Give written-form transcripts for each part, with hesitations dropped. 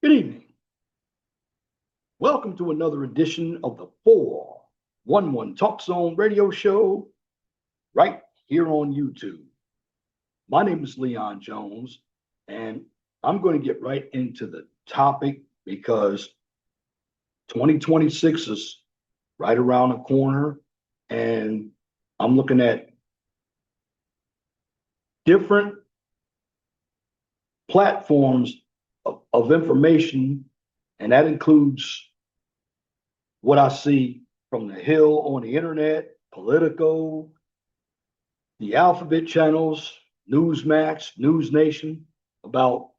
Good evening. Welcome to another edition of the 411 Talk Zone radio show right here on YouTube. My name is Leon Jones, and I'm going to get right into the topic because 2026 is right around the corner, and I'm looking at different platforms of information, and that includes what I see from the Hill on the internet, Politico, the Alphabet channels, Newsmax, News Nation, about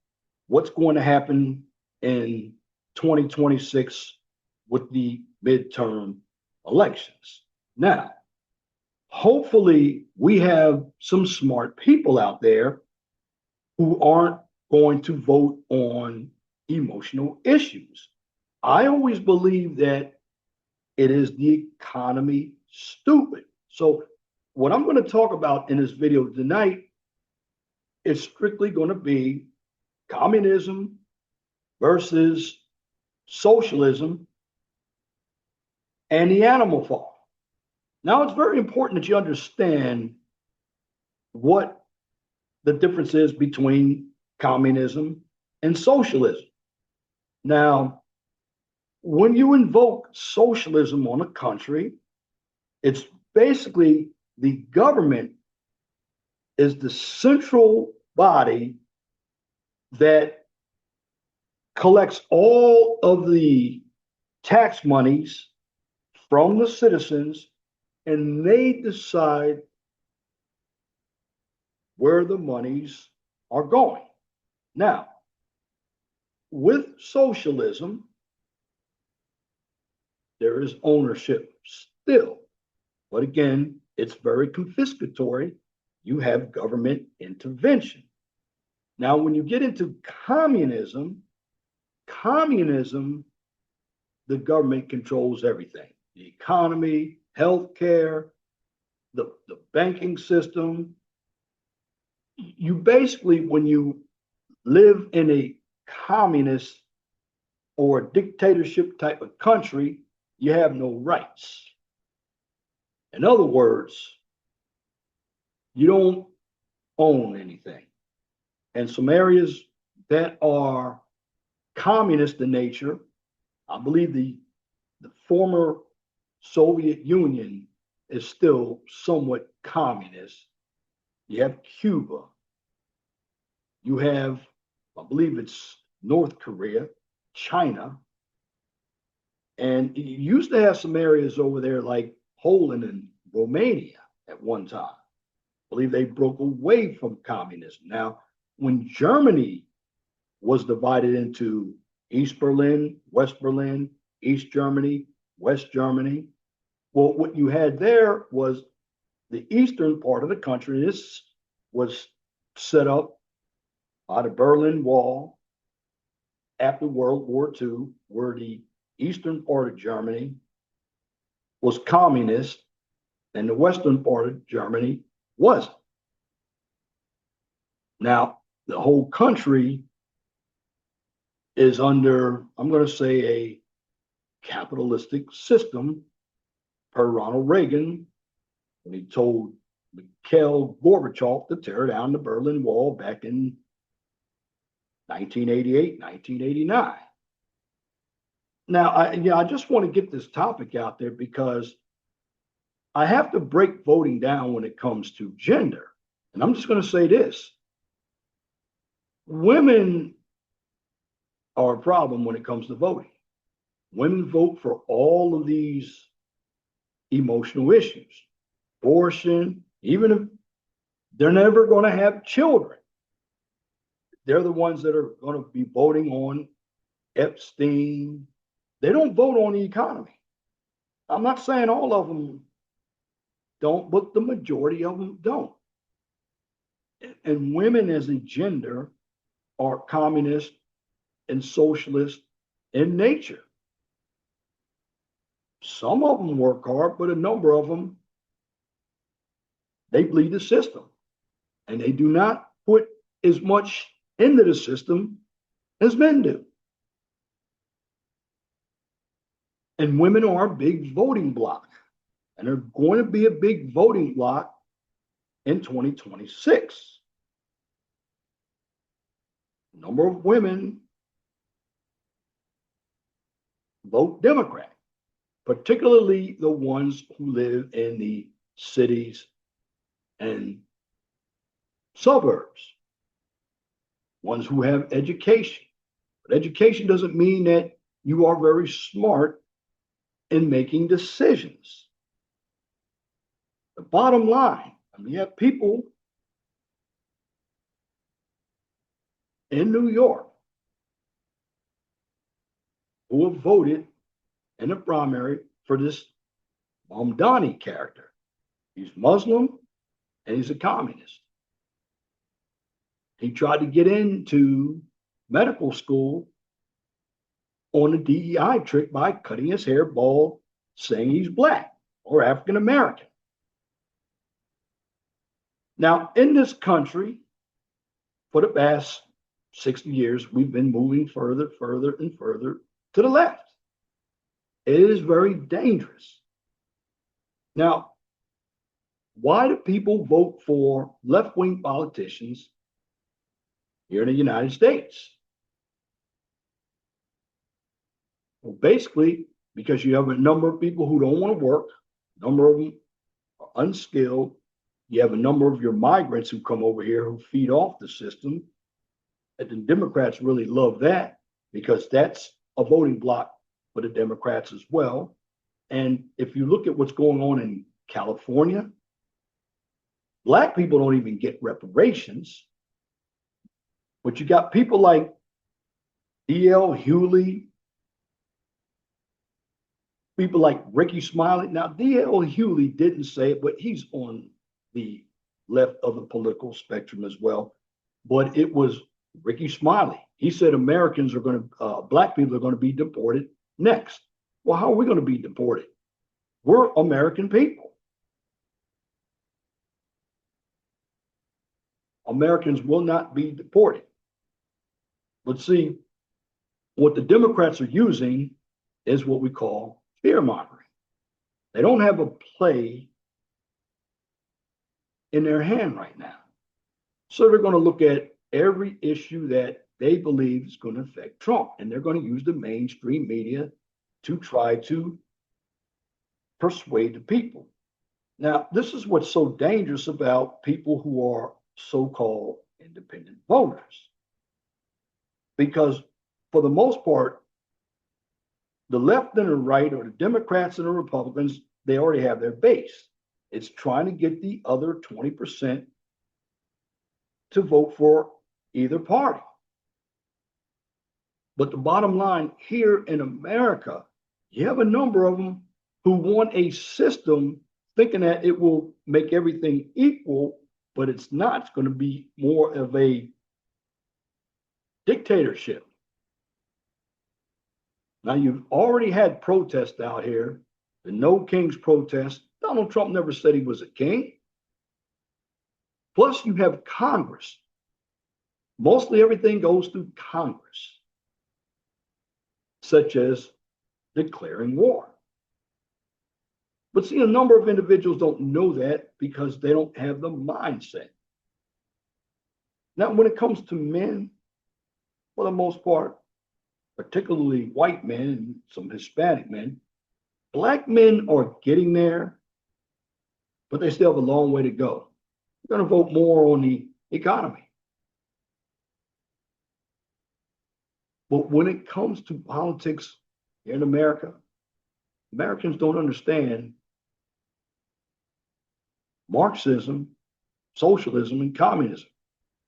what's going to happen in 2026 with the midterm elections. Now, hopefully, we have some smart people out there who aren't going to vote on emotional issues. I always believe that it is the economy stupid. So what I'm going to talk about in this video tonight is strictly going to be communism versus socialism and the animal farm. Now, it's very important that you understand what the difference is between communism and socialism. Now, when you invoke socialism on a country, it's basically the government is the central body that collects all of the tax monies from the citizens, and they decide where the monies are going. Now, with socialism, there is ownership still. But again, it's very confiscatory. You have government intervention. Now, when you get into communism, the government controls everything: the economy, healthcare, the banking system. You basically, when you live in a communist or a dictatorship type of country, you have no rights. In other words, you don't own anything. And some areas that are communist in nature, I believe the former Soviet Union is still somewhat communist. You have Cuba. You have, I believe it's North Korea, China. And you used to have some areas over there like Poland and Romania at one time. I believe they broke away from communism. Now, when Germany was divided into East Berlin, West Berlin, East Germany, West Germany, well, what you had there was the eastern part of the country. This was set up by the Berlin Wall after World War II, where the eastern part of Germany was communist and the western part of Germany wasn't. Now, the whole country is under, I'm going to say, a capitalistic system per Ronald Reagan when he told Mikhail Gorbachev to tear down the Berlin Wall back in 1988, 1989. Now, I just want to get this topic out there because I have to break voting down when it comes to gender. And I'm just going to say this: women are a problem when it comes to voting. Women vote for all of these emotional issues, abortion, even if they're never going to have children. They're the ones that are going to be voting on Epstein. They don't vote on the economy. I'm not saying all of them don't, but the majority of them don't. And women as a gender are communist and socialist in nature. Some of them work hard, but a number of them, they bleed the system. And they do not put as much into the system as men do. And women are a big voting bloc, and they're going to be a big voting bloc in 2026. A number of women vote Democrat, particularly the ones who live in the cities and suburbs, ones who have education. But education doesn't mean that you are very smart in making decisions. The bottom line, I mean, you have people in New York who have voted in the primary for this Mamdani character. He's Muslim and he's a communist. He tried to get into medical school on a DEI trick by cutting his hair bald, saying he's black or African American. Now, in this country, for the past 60 years, we've been moving further, further, and further to the left. It is very dangerous. Now, why do people vote for left-wing politicians here in the United States? Well, basically, because you have a number of people who don't want to work, a number of them are unskilled. You have a number of your migrants who come over here who feed off the system. And the Democrats really love that because that's a voting bloc for the Democrats as well. And if you look at what's going on in California, Black people don't even get reparations. But you got people like D.L. Hewley, people like Ricky Smiley. Now, D.L. Hewley didn't say it, but he's on the left of the political spectrum as well. But it was Ricky Smiley. He said Americans are going to, Black people are going to be deported next. Well, how are we going to be deported? We're American people. Americans will not be deported. But see, what the Democrats are using is what we call fear mongering. They don't have a play in their hand right now. So they're going to look at every issue that they believe is going to affect Trump, and they're going to use the mainstream media to try to persuade the people. Now, this is what's so dangerous about people who are so-called independent voters. Because for the most part, the left and the right, or the Democrats and the Republicans, they already have their base. It's trying to get the other 20% to vote for either party. But the bottom line, here in America, you have a number of them who want a system thinking that it will make everything equal, but it's not. It's going to be more of a dictatorship. Now, you've already had protests out here, the No Kings protest. Donald Trump never said he was a king. Plus, you have Congress. Mostly everything goes through Congress, such as declaring war. But see, a number of individuals don't know that because they don't have the mindset. Now, when it comes to men, for the most part, particularly white men and some Hispanic men, Black men are getting there, but they still have a long way to go. They're going to vote more on the economy. But when it comes to politics in America, Americans don't understand Marxism, socialism, and communism,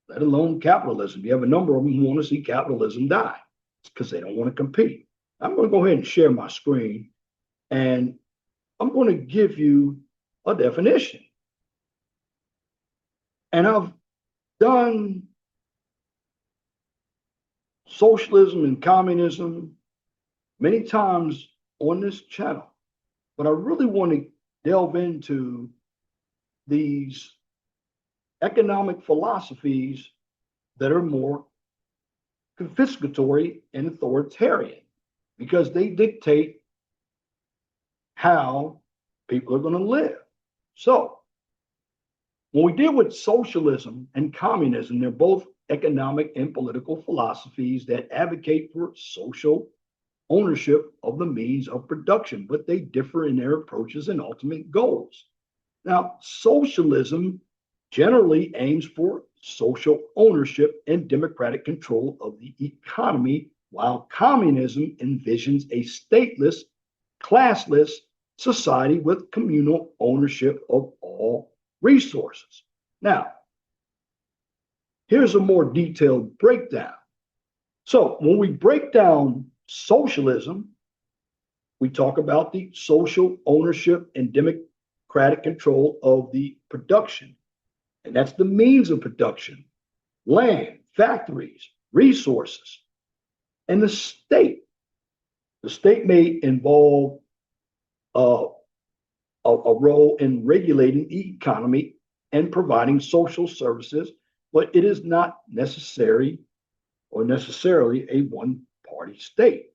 let alone capitalism. You have a number of them who want to see capitalism die. It's because they don't want to compete. I'm going to go ahead and share my screen, and I'm going to give you a definition. And I've done socialism and communism many times on this channel, but I really want to delve into these economic philosophies that are more confiscatory and authoritarian because they dictate how people are going to live. So when we deal with socialism and communism, they're both economic and political philosophies that advocate for social ownership of the means of production, but they differ in their approaches and ultimate goals. Now, socialism generally aims for social ownership and democratic control of the economy, while communism envisions a stateless, classless society with communal ownership of all resources. Now, here's a more detailed breakdown. So, when we break down socialism, we talk about the social ownership and democratic control of the production. And that's the means of production, land, factories, resources, and the state. The state may involve a role in regulating the economy and providing social services, but it is not necessary or necessarily a one-party state.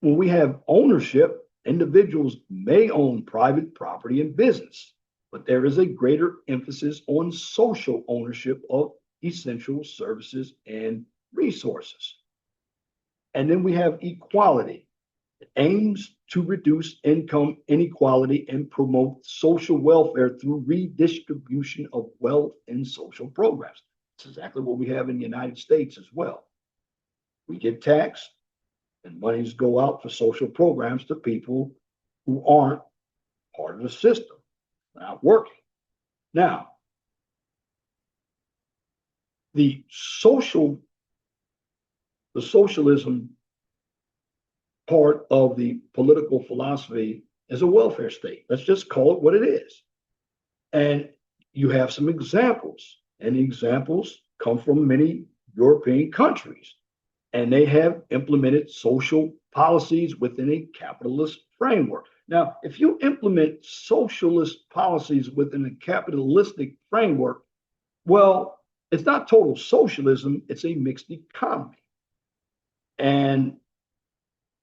When we have ownership, individuals may own private property and business, but there is a greater emphasis on social ownership of essential services and resources. And then we have equality. It aims to reduce income inequality and promote social welfare through redistribution of wealth and social programs. That's exactly what we have in the United States as well. We get taxed, and monies go out for social programs to people who aren't part of the system, not working. Now, the socialism part of the political philosophy is a welfare state. Let's just call it what it is. And you have some examples, and the examples come from many European countries. And they have implemented social policies within a capitalist framework. Now, if you implement socialist policies within a capitalistic framework, well, it's not total socialism, it's a mixed economy. And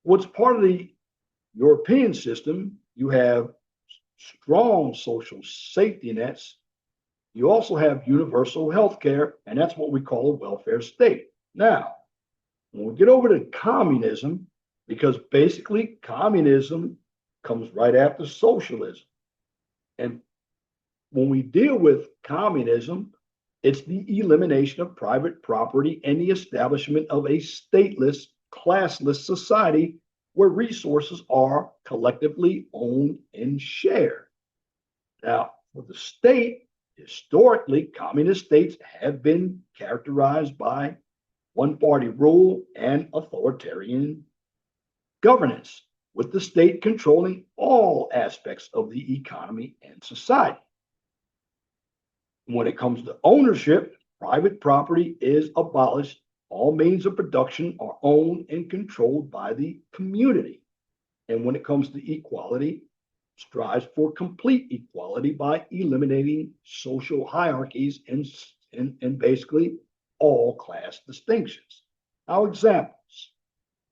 what's part of the European system, you have strong social safety nets. You also have universal health care, and that's what we call a welfare state. Now, when we get over to communism, because basically communism comes right after socialism. And when we deal with communism, it's the elimination of private property and the establishment of a stateless, classless society where resources are collectively owned and shared. Now, for the state, historically, communist states have been characterized by one-party rule and authoritarian governance, with the state controlling all aspects of the economy and society. When it comes to ownership, private property is abolished. All means of production are owned and controlled by the community. And when it comes to equality, strives for complete equality by eliminating social hierarchies and basically all class distinctions. Now, examples: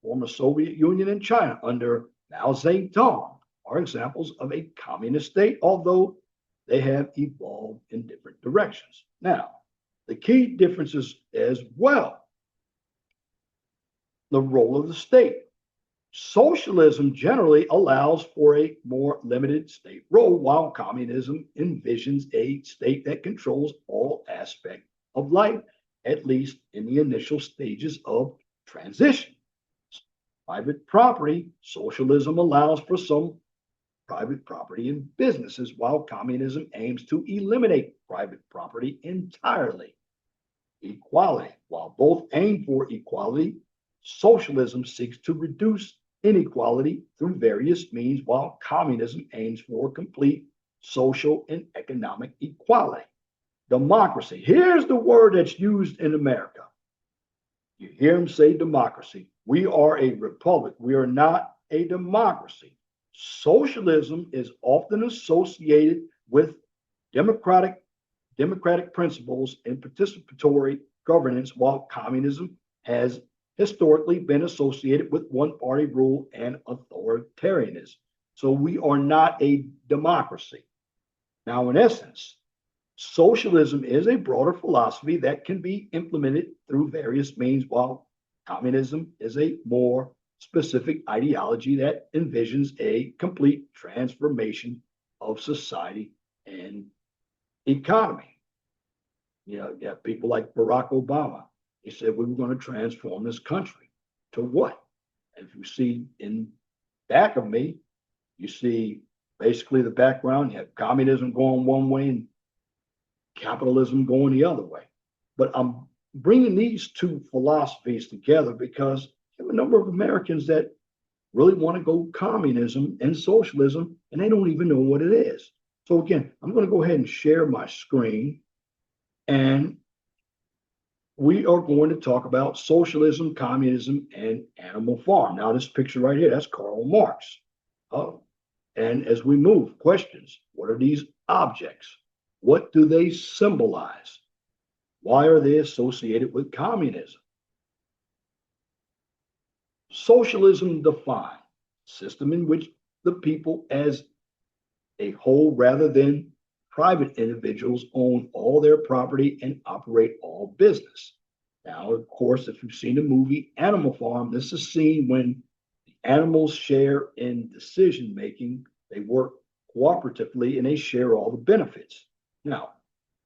former Soviet Union and China under Mao Zedong are examples of a communist state, although they have evolved in different directions. Now, the key differences as well: the role of the state. Socialism generally allows for a more limited state role, while communism envisions a state that controls all aspects of life, at least in the initial stages of transition. Private property, socialism allows for some private property in businesses, while communism aims to eliminate private property entirely. Equality, while both aim for equality, socialism seeks to reduce inequality through various means, while communism aims for complete social and economic equality. Democracy. Here's the word that's used in America. You hear them say democracy. We are a republic. We are not a democracy. Socialism is often associated with democratic principles and participatory governance, while communism has historically been associated with one party rule and authoritarianism. So we are not a democracy. Now, in essence, socialism is a broader philosophy that can be implemented through various means, while communism is a more specific ideology that envisions a complete transformation of society and economy. You have people like Barack Obama. He said we were going to transform this country. To what? And if you see in back of me, you see basically the background. You have communism going one way and capitalism going the other way. But I'm bringing these two philosophies together because you have a number of Americans that really want to go communism and socialism, and they don't even know what it is. So again, I'm going to go ahead and share my screen, and we are going to talk about socialism, communism, and animal farm. Now, this picture right here, that's Karl Marx. Oh, and as we move, questions: what are these objects? What do they symbolize? Why are they associated with communism? Socialism defined system in which the people as a whole rather than private individuals own all their property and operate all business. Now, of course, if you've seen the movie Animal Farm, this is a scene when the animals share in decision making. They work cooperatively and they share all the benefits. Now,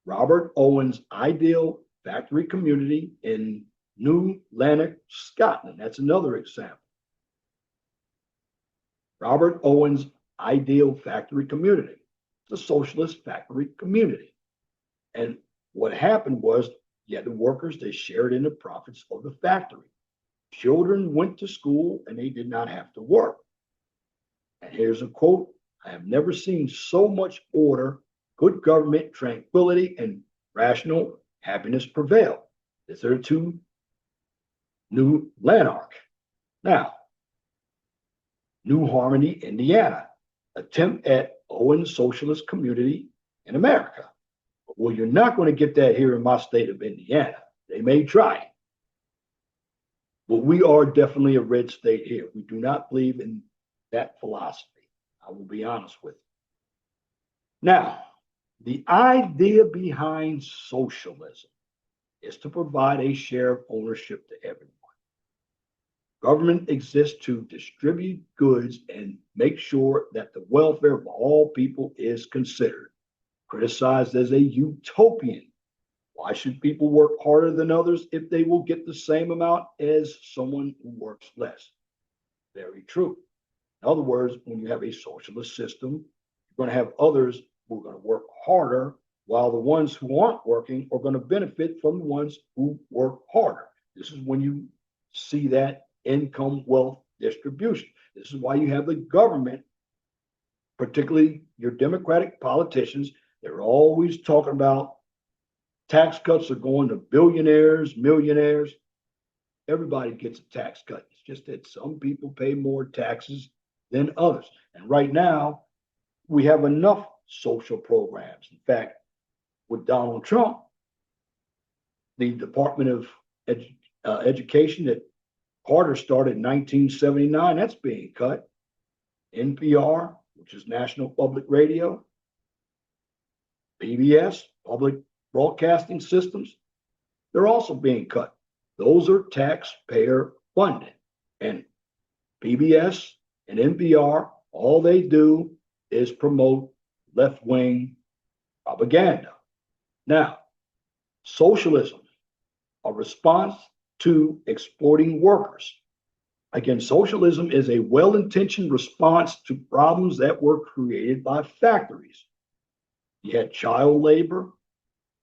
Robert Owen's ideal factory community in New Lanark, Scotland. That's another example. Robert Owen's ideal factory community. It's a socialist factory community. And what happened was, you had the workers, they shared in the profits of the factory. Children went to school and they did not have to work. And here's a quote: I have never seen so much order, good government, tranquility, and rational happiness prevail. These are two New Lanark. Now, New Harmony, Indiana, attempt at Owen's socialist community in America. Well, you're not going to get that here in my state of Indiana. They may try. But we are definitely a red state here. We do not believe in that philosophy. I will be honest with you. Now, the idea behind socialism is to provide a share of ownership to everyone. Government exists to distribute goods and make sure that the welfare of all people is considered. Criticized as a utopian. Why should people work harder than others if they will get the same amount as someone who works less? Very true. In other words, when you have a socialist system, you're going to have others who are going to work harder, while the ones who aren't working are going to benefit from the ones who work harder. This is when you see that income wealth distribution. This is why you have the government, particularly your Democratic politicians. They're always talking about tax cuts are going to billionaires, millionaires. Everybody gets a tax cut. It's just that some people pay more taxes than others. And right now, we have enough social programs. In fact, with Donald Trump, the Department of Education that Carter started in 1979, that's being cut. NPR, which is National Public Radio, PBS, Public Broadcasting Systems, they're also being cut. Those are taxpayer funded. And PBS and NPR, all they do is promote left-wing propaganda. Now, socialism, a response to exploiting workers. Again, socialism is a well-intentioned response to problems that were created by factories. You had child labor,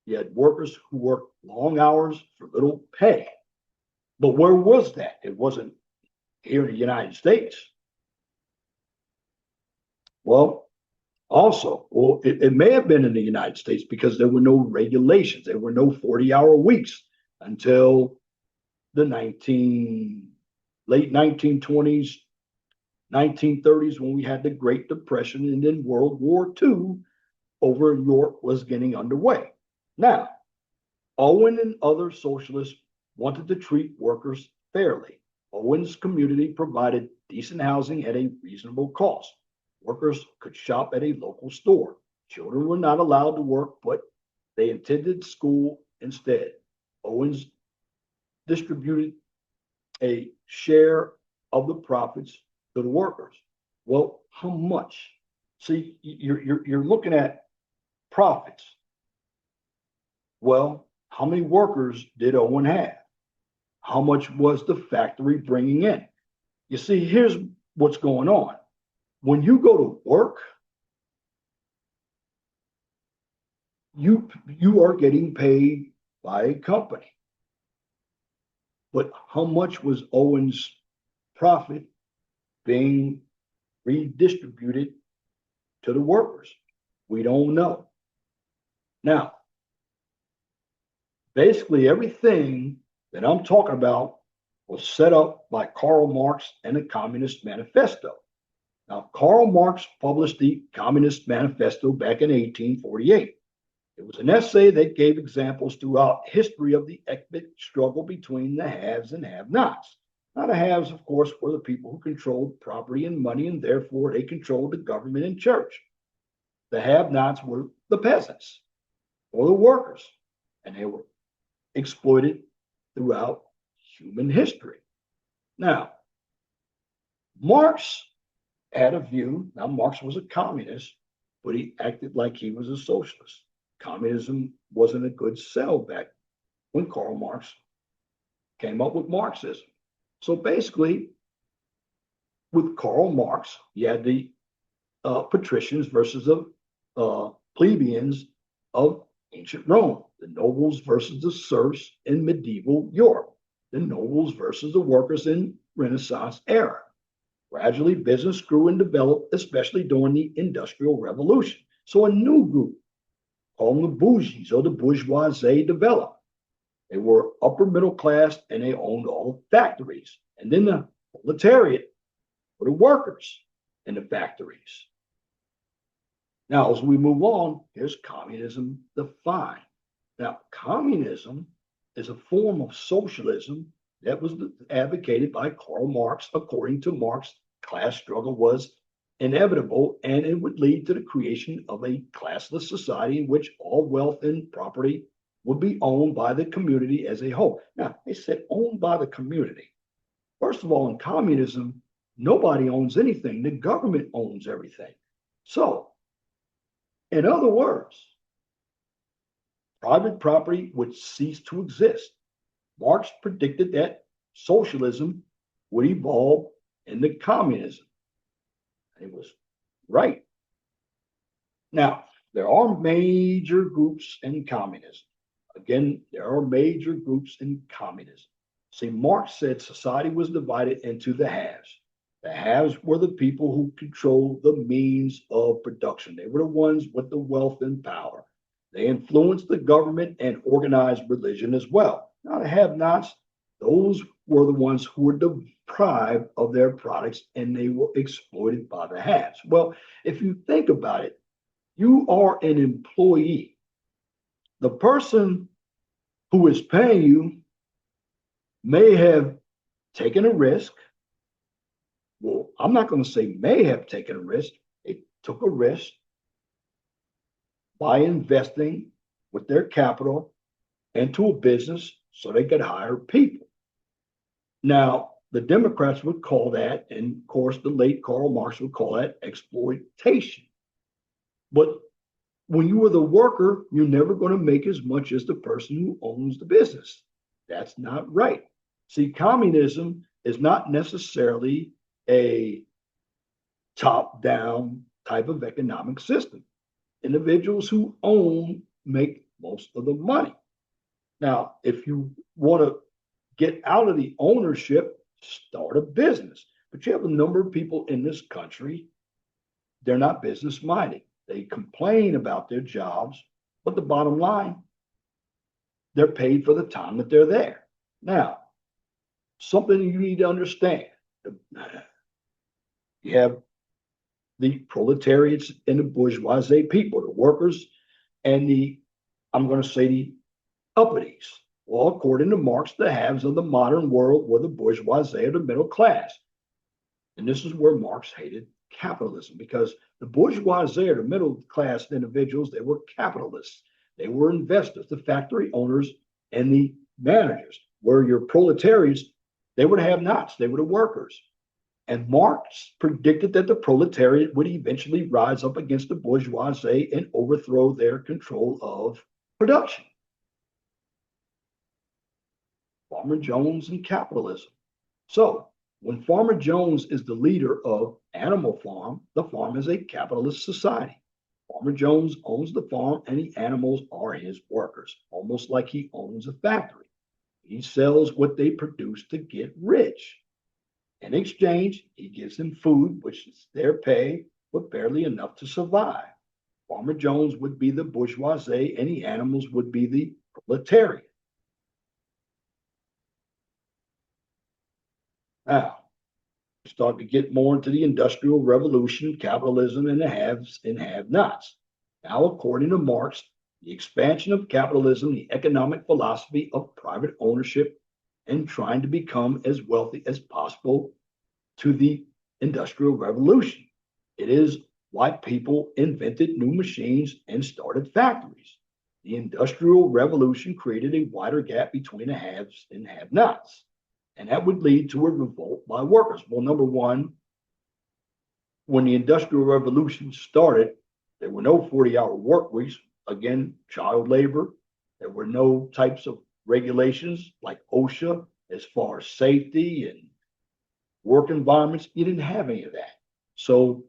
you had workers who worked long hours for little pay. But where was that? It wasn't here in the United States. Well, it may have been in the United States because there were no regulations. There were no 40-hour weeks until the late 1920s, 1930s, when we had the Great Depression, and then World War II over in Europe was getting underway. Now, Owen and other socialists wanted to treat workers fairly. Owen's community provided decent housing at a reasonable cost. Workers could shop at a local store. Children were not allowed to work, but they attended school instead. Owens distributed a share of the profits to the workers. Well, how much? See, you're looking at profits. Well, how many workers did Owen have? How much was the factory bringing in? You see, here's what's going on. When you go to work, you are getting paid by a company. But how much was Owen's profit being redistributed to the workers? We don't know. Now, basically everything that I'm talking about was set up by Karl Marx and the Communist Manifesto. Now, Karl Marx published the Communist Manifesto back in 1848. It was an essay that gave examples throughout history of the economic struggle between the haves and have-nots. Now, the haves, of course, were the people who controlled property and money, and therefore they controlled the government and church. The have-nots were the peasants or the workers, and they were exploited throughout human history. Now, Marx had a view. Now, Marx was a communist, but he acted like he was a socialist. Communism wasn't a good sell back when Karl Marx came up with Marxism. So basically, with Karl Marx, you had the patricians versus the plebeians of ancient Rome, the nobles versus the serfs in medieval Europe, the nobles versus the workers in Renaissance era. Gradually, business grew and developed, especially during the Industrial Revolution. So a new group, called the bougies or the bourgeoisie, developed. They were upper middle class and they owned all the factories. And then the proletariat were the workers in the factories. Now, as we move on, here's communism defined. Now, communism is a form of socialism that was advocated by Karl Marx. According to Marx, class struggle was inevitable and it would lead to the creation of a classless society in which all wealth and property would be owned by the community as a whole. Now, they said owned by the community. First of all, in communism, nobody owns anything. The government owns everything. So, in other words, private property would cease to exist. Marx predicted that socialism would evolve into communism. He was right. Now, there are major groups in communism. Again, there are major groups in communism. See, Marx said society was divided into the haves. The haves were the people who controlled the means of production. They were the ones with the wealth and power. They influenced the government and organized religion as well. Now, the have-nots, those were the ones who were deprived of their products and they were exploited by the haves. Well, if you think about it, you are an employee. The person who is paying you may have taken a risk. Well, I'm not going to say may have taken a risk. They took a risk by investing with their capital into a business so they could hire people. Now, the Democrats would call that, and of course, the late Karl Marx would call that exploitation. But when you were the worker, you're never going to make as much as the person who owns the business. That's not right. See, communism is not necessarily a top-down type of economic system. Individuals who own make most of the money. Now, if you want to get out of the ownership, start a business. But you have a number of people in this country, they're not business minded. They complain about their jobs, but the bottom line, they're paid for the time that they're there. Now, something you need to understand. You have the proletariats and the bourgeoisie people, the workers, and the, I'm going to say, the uppitys. Well, according to Marx, the haves of the modern world were the bourgeoisie or the middle class. And this is where Marx hated capitalism because the bourgeoisie or the middle class individuals, they were capitalists. They were investors, the factory owners and the managers. Where your proletariats, they were the have-nots, they were the workers. And Marx predicted that the proletariat would eventually rise up against the bourgeoisie and overthrow their control of production. Farmer Jones and capitalism. So, when Farmer Jones is the leader of Animal Farm, the farm is a capitalist society. Farmer Jones owns the farm and the animals are his workers, almost like he owns a factory. He sells what they produce to get rich. In exchange, he gives them food, which is their pay, but barely enough to survive. Farmer Jones would be the bourgeoisie and the animals would be the proletariat. Now, start to get more into the Industrial Revolution, capitalism, and the haves and have-nots. Now, according to Marx, the expansion of capitalism, the economic philosophy of private ownership, and trying to become as wealthy as possible to the Industrial Revolution. It is why people invented new machines and started factories. The Industrial Revolution created a wider gap between the haves and have-nots. And that would lead to a revolt by workers. Well, number one, when the Industrial Revolution started, there were no 40-hour work weeks. Again, child labor. There were no types of regulations like OSHA as far as safety and work environments. You didn't have any of that. So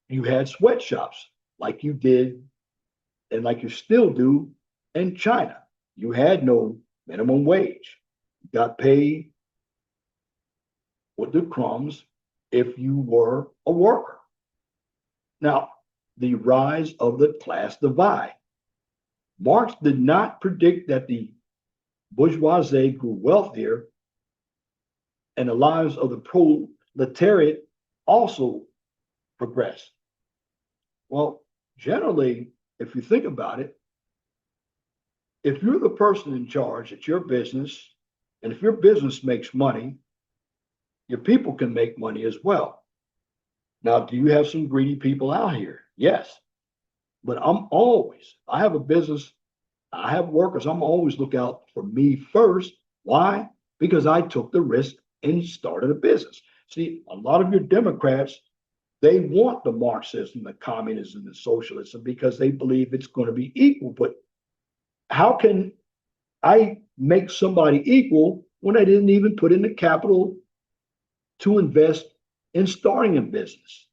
you had sweatshops like you did and like you still do in China. You had no minimum wage. You got paid with the crumbs if you were a worker. Now, the rise of the class divide. Marx did not predict that the bourgeoisie grew wealthier and the lives of the proletariat also progressed. Well, generally, if you think about it, if you're the person in charge, it's your business, and if your business makes money, your people can make money as well. Now, do you have some greedy people out here? Yes. But I have a business, I have workers, I'm always look out for me first. Why? Because I took the risk and started a business. See, a lot of your Democrats, they want the Marxism, the communism, the socialism because they believe it's going to be equal. But how can I make somebody equal when I didn't even put in the capital to invest in starting a business?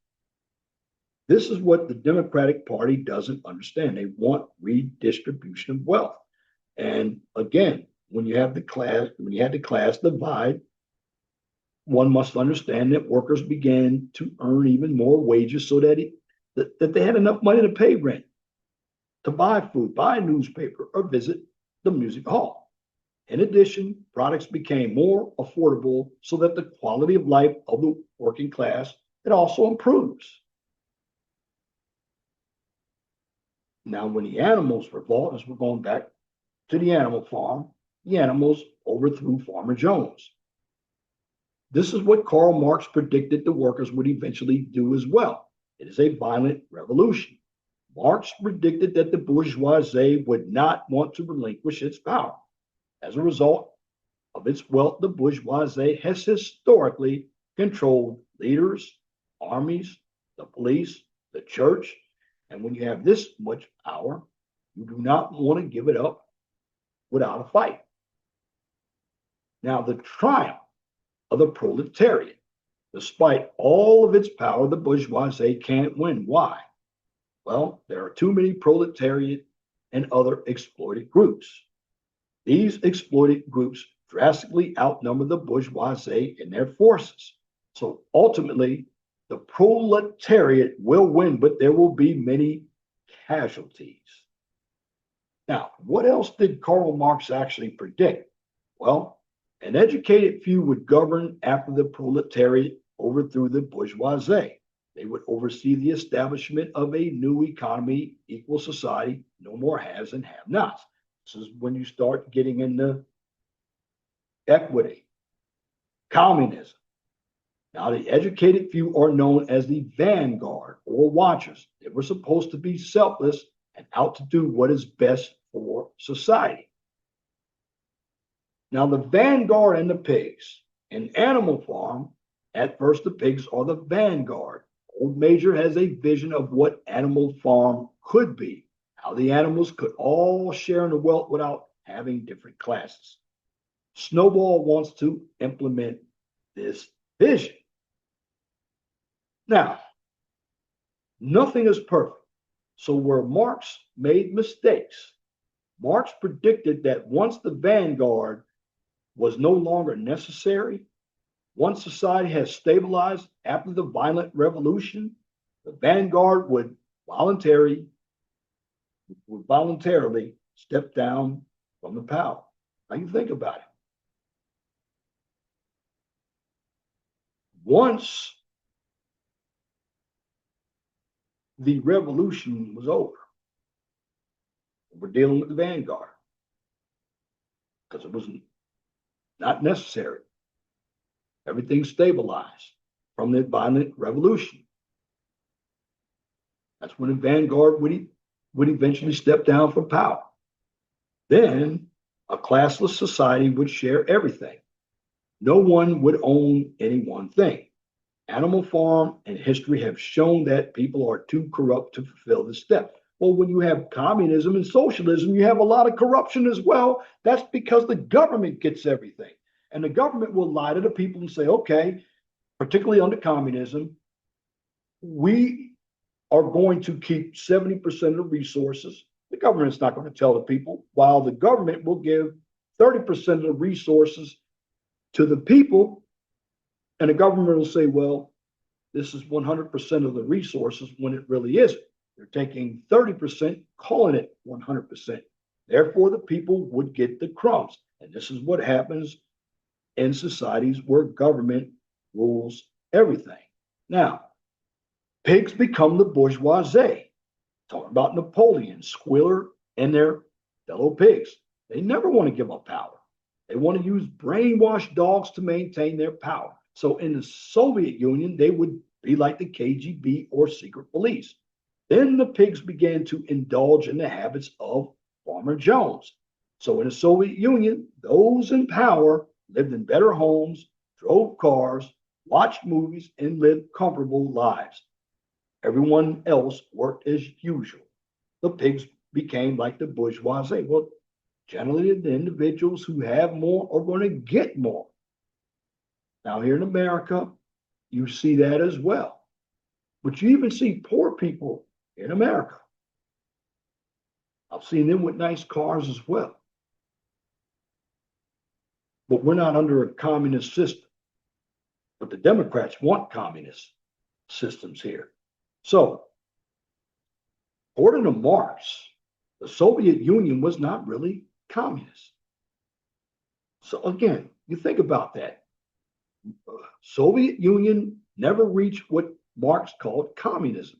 This is what the Democratic Party doesn't understand. They want redistribution of wealth. And again, when you have the class divide, one must understand that workers began to earn even more wages so that they had enough money to pay rent, to buy food, buy a newspaper, or visit the music hall. In addition, products became more affordable so that the quality of life of the working class, it also improves. Now, when the animals revolt, as we're going back to the animal farm, the animals overthrew Farmer Jones. This is what Karl Marx predicted the workers would eventually do as well. It is a violent revolution. Marx predicted that the bourgeoisie would not want to relinquish its power. As a result of its wealth, the bourgeoisie has historically controlled leaders, armies, the police, the church, and when you have this much power, you do not want to give it up without a fight. Now, the triumph of the proletariat. Despite all of its power, the bourgeoisie can't win. Why? Well, there are too many proletariat and other exploited groups. These exploited groups drastically outnumber the bourgeoisie in their forces. So ultimately, the proletariat will win, but there will be many casualties. Now, what else did Karl Marx actually predict? Well, an educated few would govern after the proletariat overthrew the bourgeoisie. They would oversee the establishment of a new economy, equal society, no more haves and have-nots. This is when you start getting into equity, communism. Now, the educated few are known as the vanguard or watchers. They were supposed to be selfless and out to do what is best for society. Now, the vanguard and the pigs. In Animal Farm, at first the pigs are the vanguard. Old Major has a vision of what Animal Farm could be, how the animals could all share in the wealth without having different classes. Snowball wants to implement this vision. Now, nothing is perfect. So where Marx made mistakes, Marx predicted that once the vanguard was no longer necessary, once society has stabilized after the violent revolution, the vanguard would voluntarily step down from the power. Now you think about it. Once the revolution was over, we're dealing with the vanguard because it was not necessary. Everything stabilized from the violent revolution. That's when the vanguard would eventually step down from power. Then a classless society would share everything. No one would own any one thing. Animal Farm and history have shown that people are too corrupt to fulfill this step. Well, when you have communism and socialism, you have a lot of corruption as well. That's because the government gets everything. And the government will lie to the people and say, okay, particularly under communism, we are going to keep 70% of the resources. The government's not going to tell the people, while the government will give 30% of the resources to the people. And the government will say, well, this is 100% of the resources when it really isn't. They're taking 30%, calling it 100%. Therefore, the people would get the crumbs. And this is what happens in societies where government rules everything. Now, pigs become the bourgeoisie. Talking about Napoleon, Squealer, and their fellow pigs. They never want to give up power. They want to use brainwashed dogs to maintain their power. So in the Soviet Union, they would be like the KGB or secret police. Then the pigs began to indulge in the habits of Farmer Jones. So in the Soviet Union, those in power lived in better homes, drove cars, watched movies, and lived comfortable lives. Everyone else worked as usual. The pigs became like the bourgeoisie. Well, generally, the individuals who have more are going to get more. Now, here in America, you see that as well. But you even see poor people in America. I've seen them with nice cars as well. But we're not under a communist system. But the Democrats want communist systems here. So, according to Marx, the Soviet Union was not really communist. So again, you think about that. Soviet Union never reached what Marx called communism.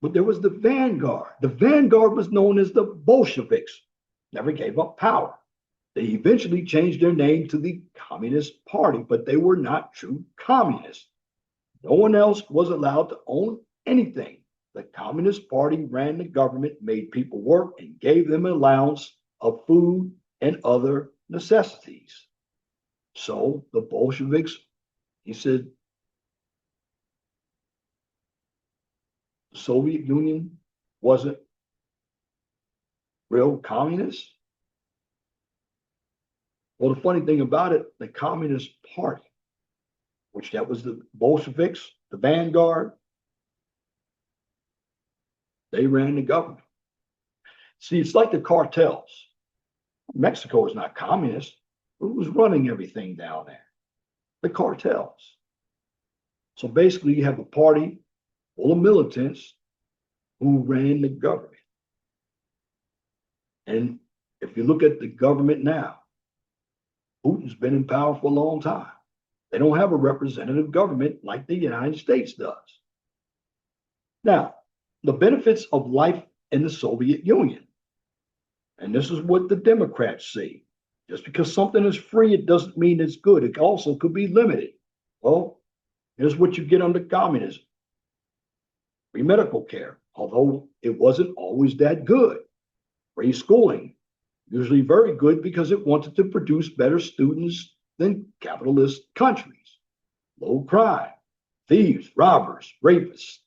But there was the vanguard. The vanguard was known as the Bolsheviks, never gave up power. They eventually changed their name to the Communist Party, but they were not true communists. No one else was allowed to own anything. The Communist Party ran the government, made people work, and gave them an allowance of food and other necessities. So the Bolsheviks, he said, the Soviet Union wasn't real communist. Well, the funny thing about it, the Communist Party, which that was the Bolsheviks, the vanguard, they ran the government. See, it's like the cartels. Mexico is not communist. Who was running everything down there? The cartels. So basically, you have a party full of militants who ran the government. And if you look at the government now, Putin's been in power for a long time. They don't have a representative government like the United States does. Now, the benefits of life in the Soviet Union. And this is what the Democrats see. Just because something is free, it doesn't mean it's good. It also could be limited. Well, here's what you get under communism: free medical care, although it wasn't always that good. Free schooling, usually very good because it wanted to produce better students than capitalist countries. Low crime, thieves, robbers, rapists,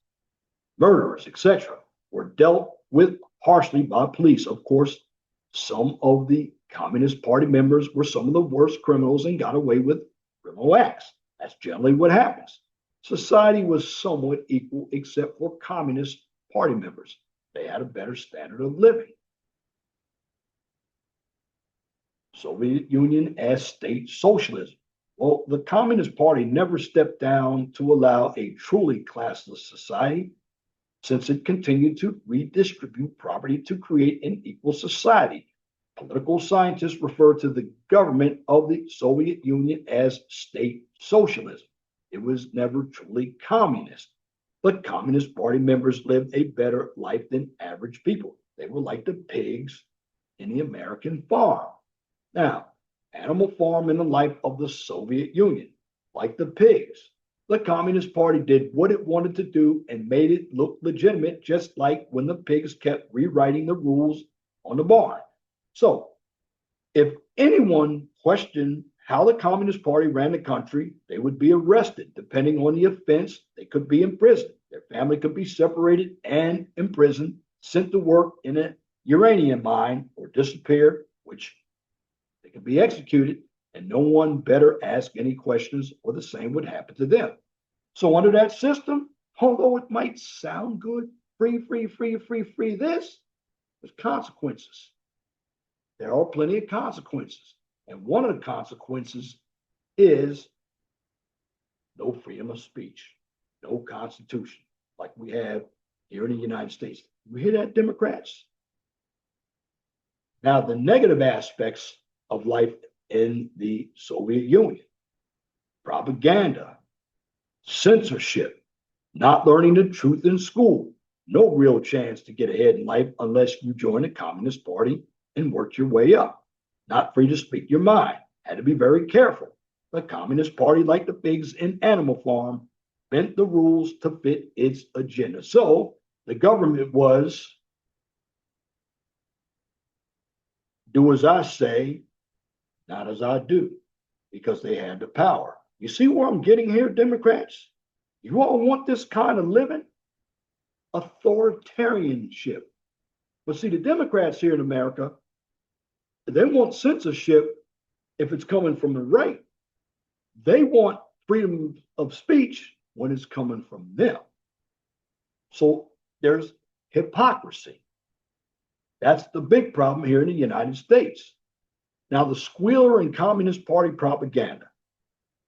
murderers, etc., were dealt with harshly by police. Of course, some of the Communist Party members were some of the worst criminals and got away with criminal acts. That's generally what happens. Society was somewhat equal except for Communist Party members. They had a better standard of living. Soviet Union as state socialism. Well, the Communist Party never stepped down to allow a truly classless society, since it continued to redistribute property to create an equal society. Political scientists refer to the government of the Soviet Union as state socialism. It was never truly communist. But Communist Party members lived a better life than average people. They were like the pigs in the American farm. Now, Animal Farm in the life of the Soviet Union, like the pigs. The Communist Party did what it wanted to do and made it look legitimate, just like when the pigs kept rewriting the rules on the barn. So, if anyone questioned how the Communist Party ran the country, they would be arrested. Depending on the offense, they could be imprisoned. Their family could be separated and imprisoned, sent to work in a uranium mine, or disappear, which they could be executed, and no one better ask any questions, or the same would happen to them. So, under that system, although it might sound good, free, free, free, free, free, there's consequences. There are plenty of consequences. And one of the consequences is no freedom of speech, no constitution, like we have here in the United States. You hear that, Democrats? Now, the negative aspects of life in the Soviet Union: propaganda, censorship, not learning the truth in school, no real chance to get ahead in life unless you join the Communist Party and work your way up. Not free to speak your mind. Had to be very careful. The Communist Party, like the pigs in Animal Farm, bent the rules to fit its agenda. So the government was do as I say, not as I do, because they had the power. You see where I'm getting here, Democrats? You all want this kind of living? Authoritarianship. But see, the Democrats here in America, they want censorship if it's coming from the right. They want freedom of speech when it's coming from them. So there's hypocrisy. That's the big problem here in the United States. Now, the squealer in Communist Party propaganda.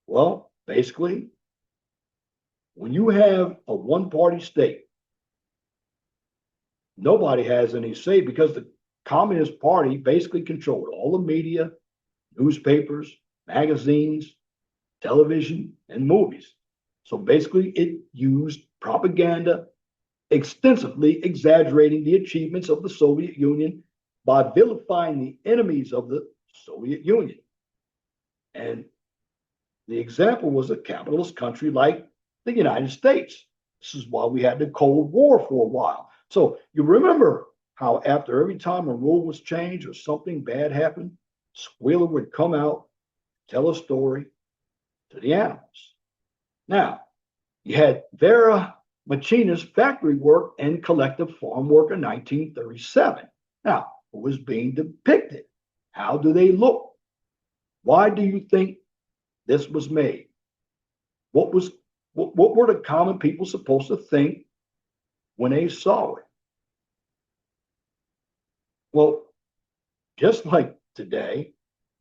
Well, basically, when you have a one-party state, nobody has any say because the Communist Party basically controlled all the media, newspapers, magazines, television, and movies. So basically, it used propaganda, extensively exaggerating the achievements of the Soviet Union by vilifying the enemies of the Soviet Union. And the example was a capitalist country like the United States. This is why we had the Cold War for a while. So you remember how after every time a rule was changed or something bad happened, Squealer would come out, tell a story to the animals. Now, you had Vera Machina's factory work and collective farm work in 1937. Now, who was being depicted? How do they look? Why do you think this was made? What were the common people supposed to think when they saw it? Well, just like today,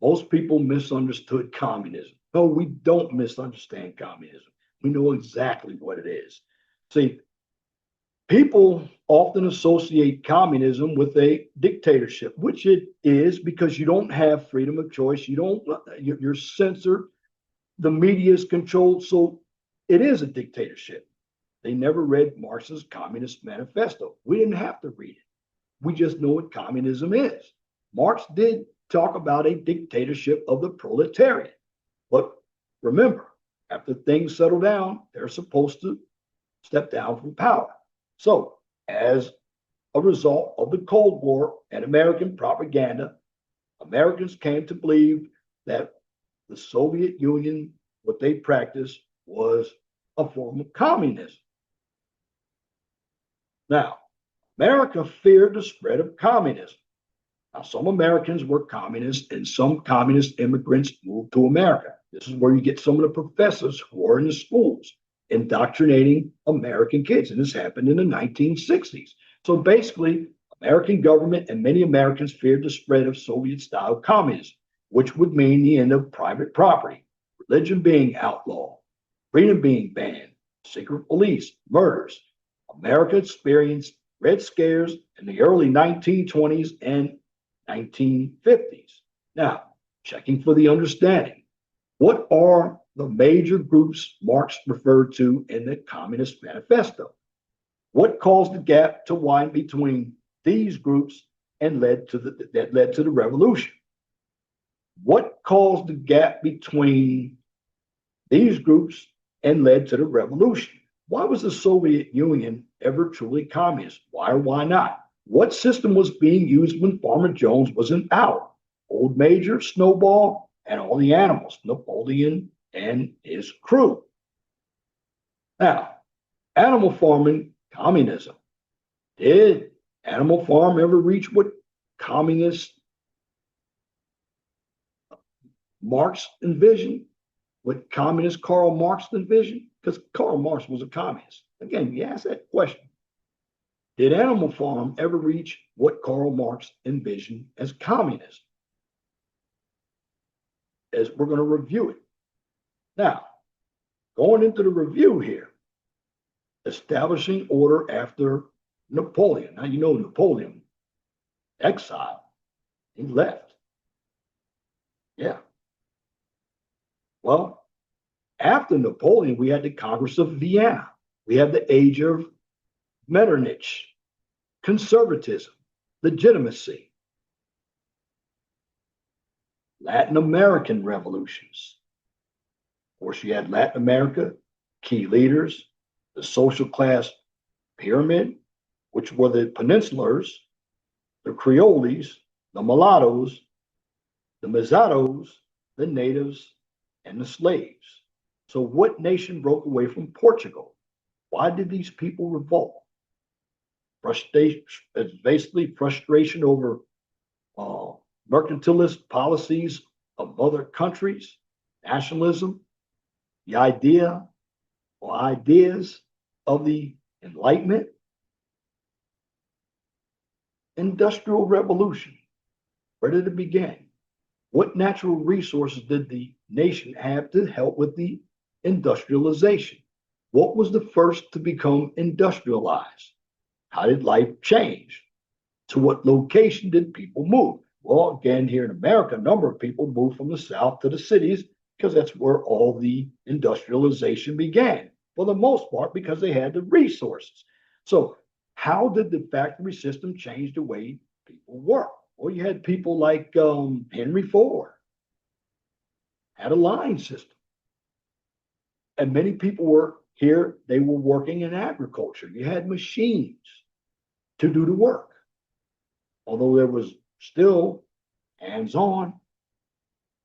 most people misunderstood communism. No, we don't misunderstand communism. We know exactly what it is. See, people often associate communism with a dictatorship, which it is because you don't have freedom of choice. You're censored. The media is controlled. So it is a dictatorship. They never read Marx's Communist Manifesto. We didn't have to read it. We just know what communism is. Marx did talk about a dictatorship of the proletariat. But remember, after things settle down, they're supposed to step down from power. So, as a result of the Cold War and American propaganda, Americans came to believe that the Soviet Union, what they practiced, was a form of communism. Now, America feared the spread of communism. Now, some Americans were communists and some communist immigrants moved to America. This is where you get some of the professors who are in the schools indoctrinating American kids. And this happened in the 1960s. So basically, American government and many Americans feared the spread of Soviet-style communism, which would mean the end of private property, religion being outlawed, freedom being banned, secret police, murders. America experienced Red Scares in the early 1920s and 1950s. Now, checking for the understanding. What are the major groups Marx referred to in the Communist Manifesto? What caused the gap to widen between these groups and led to the revolution? What caused the gap between these groups and led to the revolution? Why was the Soviet Union ever truly communist? Why or why not? What system was being used when Farmer Jones was in power? Old Major, Snowball, and all the animals, Napoleon and his crew. Now, animal farming, communism. Did Animal Farm ever reach what communist Marx envisioned? What communist Karl Marx envisioned? Because Karl Marx was a communist. Again, you ask that question. Did Animal Farm ever reach what Karl Marx envisioned as communism? As we're going to review it. Now, going into the review here, establishing order after Napoleon. Now, you know Napoleon, exiled, he left. Yeah. Well, after Napoleon, we had the Congress of Vienna. We had the age of Metternich, conservatism, legitimacy, Latin American revolutions. Of course, you had Latin America, key leaders, the social class pyramid, which were the peninsulars, the Creoles, the mulattoes, the mezzatos, the natives, and the slaves. So what nation broke away from Portugal? Why did these people revolt? Frustration, basically frustration over mercantilist policies of other countries, nationalism, the idea or ideas of the Enlightenment, Industrial Revolution. Where did it begin? What natural resources did the nation have to help with the industrialization? What was the first to become industrialized? How did life change? To what location did people move? Well, again, here in America, a number of people moved from the South to the cities because that's where all the industrialization began, for the most part, because they had the resources. So, how did the factory system change the way people work? Well, you had people like Henry Ford, had a line system. And many people were here, they were working in agriculture. You had machines to do the work. Although there was still hands-on,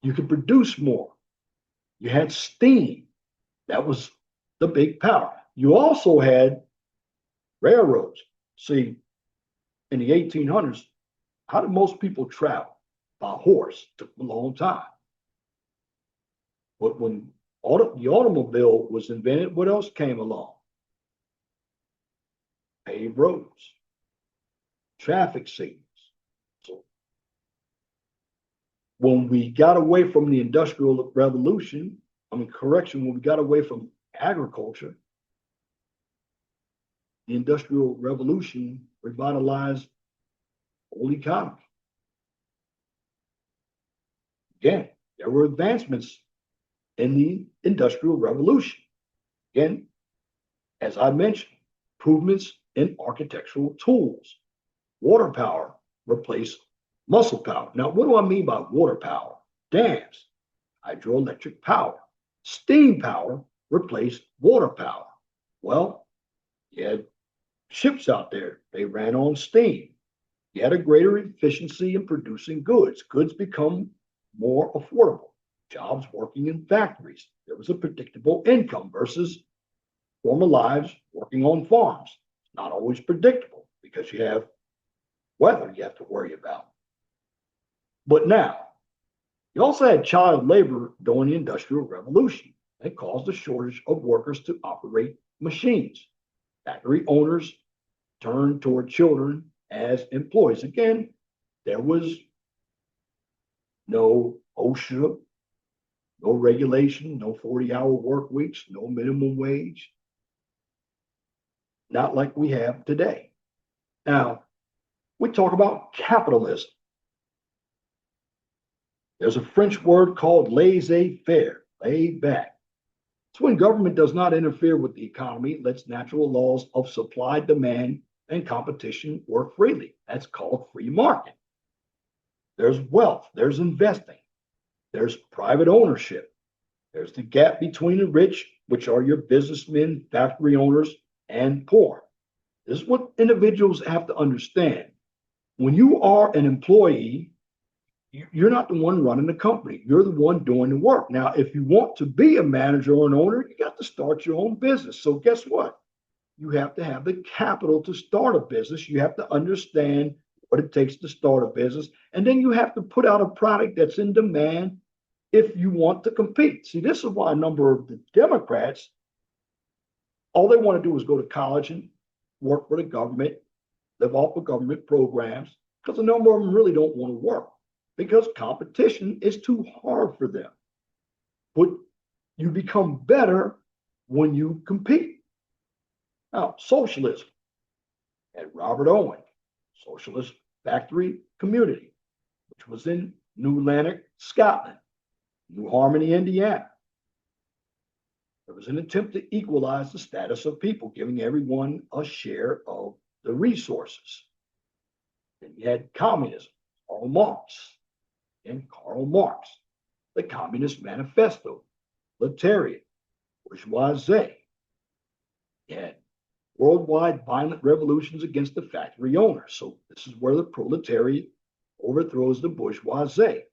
you could produce more. You had steam. That was the big power. You also had railroads. See, in the 1800s, how did most people travel? By horse. It took a long time. But when the automobile was invented, what else came along? Paved roads, traffic signals. So when we got away from the Industrial Revolution, when we got away from agriculture, the Industrial Revolution revitalized the whole economy. Again, there were advancements in the Industrial Revolution. Again, as I mentioned, improvements in architectural tools. Water power replaced muscle power. Now, what do I mean by water power? Dams, hydroelectric power, steam power replaced water power. Well, you had ships out there, they ran on steam. You had a greater efficiency in producing goods. Goods become more affordable. Jobs working in factories. There was a predictable income versus former lives working on farms. It's not always predictable because you have weather you have to worry about. But now, you also had child labor during the Industrial Revolution. It caused a shortage of workers to operate machines. Factory owners turned toward children as employees. Again, there was no OSHA, no regulation, no 40-hour work weeks, no minimum wage. Not like we have today. Now, we talk about capitalism. There's a French word called laissez-faire, lay back. It's when government does not interfere with the economy, lets natural laws of supply, demand, and competition work freely. That's called free market. There's wealth, there's investing, there's private ownership, there's the gap between the rich, which are your businessmen, factory owners, and poor. This is what individuals have to understand. When you are an employee, you're not the one running the company. You're the one doing the work. Now, if you want to be a manager or an owner, you got to start your own business. So guess what? You have to have the capital to start a business. You have to understand what it takes to start a business. And then you have to put out a product that's in demand if you want to compete. See, this is why a number of the Democrats, all they want to do is go to college and work for the government, live off of government programs, because a number of them really don't want to work because competition is too hard for them. But you become better when you compete. Now, socialism and Robert Owen, socialist factory community, which was in New Lanark, Scotland, New Harmony, Indiana. There was an attempt to equalize the status of people, giving everyone a share of the resources. Then you had communism, Karl Marx, the Communist Manifesto, proletariat, bourgeoisie. You had worldwide violent revolutions against the factory owners. So this is where the proletariat overthrows the bourgeoisie,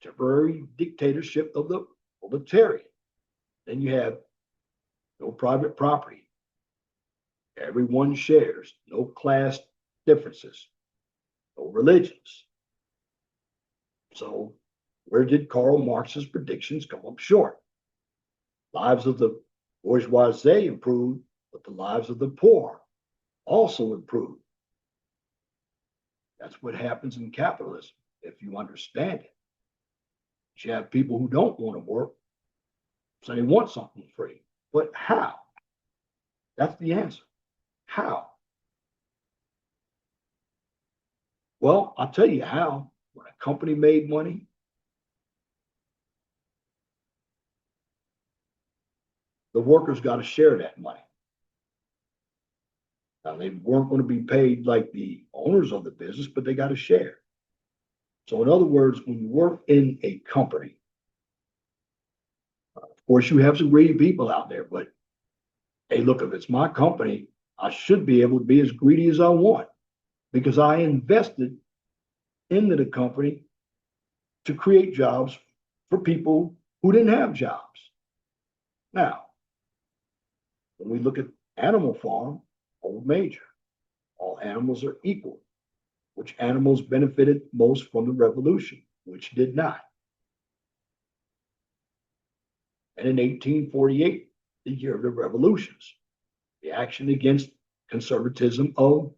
temporary dictatorship of the proletariat. Then you have no private property. Everyone shares, no class differences, no religions. So where did Karl Marx's predictions come up short? Lives of the bourgeoisie improved, but the lives of the poor also improved. That's what happens in capitalism, if you understand it. You have people who don't want to work, so they want something free. But how? That's the answer. How? Well, I'll tell you how. When a company made money, the workers got to share that money. Now, they weren't going to be paid like the owners of the business, but they got to share. So, in other words, when you work in a company, of course, you have some greedy people out there, but hey, look, if it's my company, I should be able to be as greedy as I want because I invested into the company to create jobs for people who didn't have jobs. Now, when we look at Animal Farm, Old Major, all animals are equal. Which animals benefited most from the revolution? Which did not? And in 1848, the year of the revolutions, the action against conservatism of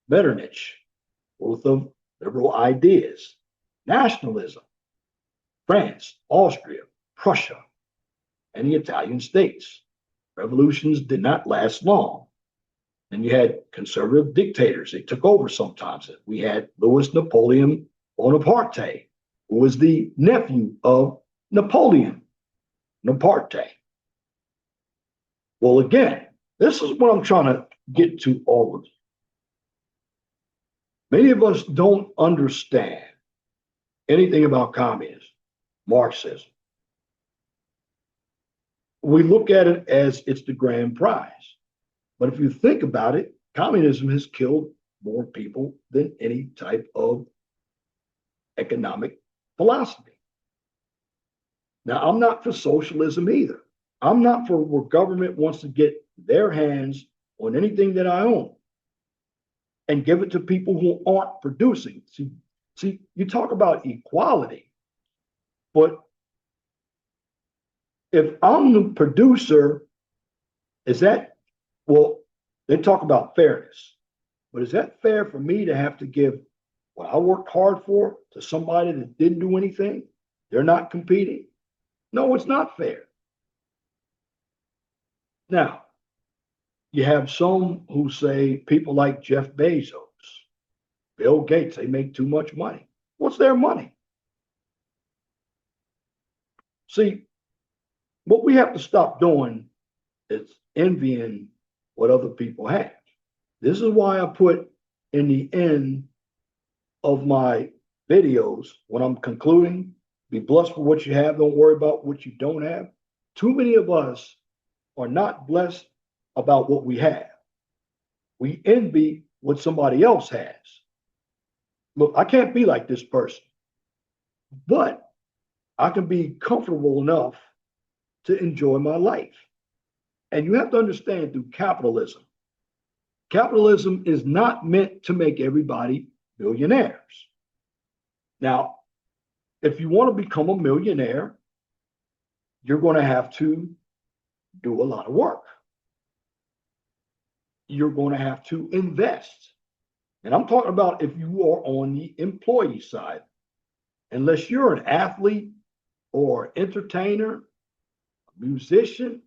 Metternich, both of liberal ideas, nationalism, France, Austria, Prussia, and the Italian states. Revolutions did not last long. And you had conservative dictators. They took over sometimes. We had Louis Napoleon Bonaparte, who was the nephew of Napoleon Bonaparte. Well, again, this is what I'm trying to get to all of you. Many of us don't understand anything about communism, Marxism. We look at it as it's the grand prize. But if you think about it, communism has killed more people than any type of economic philosophy. Now, I'm not for socialism either. I'm not for where government wants to get their hands on anything that I own and give it to people who aren't producing. See, you talk about equality, but if I'm the producer, is that, well, they talk about fairness, but is that fair for me to have to give what I worked hard for to somebody that didn't do anything? They're not competing. No, it's not fair. Now, you have some who say people like Jeff Bezos, Bill Gates, they make too much money. What's their money? See, what we have to stop doing is envying what other people have. This is why I put in the end of my videos when I'm concluding, be blessed for what you have, don't worry about what you don't have. Too many of us are not blessed about what we have. We envy what somebody else has. Look, I can't be like this person, but I can be comfortable enough to enjoy my life. And you have to understand through capitalism is not meant to make everybody millionaires. Now, if you want to become a millionaire, you're going to have to do a lot of work. You're going to have to invest. And I'm talking about if you are on the employee side, unless you're an athlete or entertainer, musician,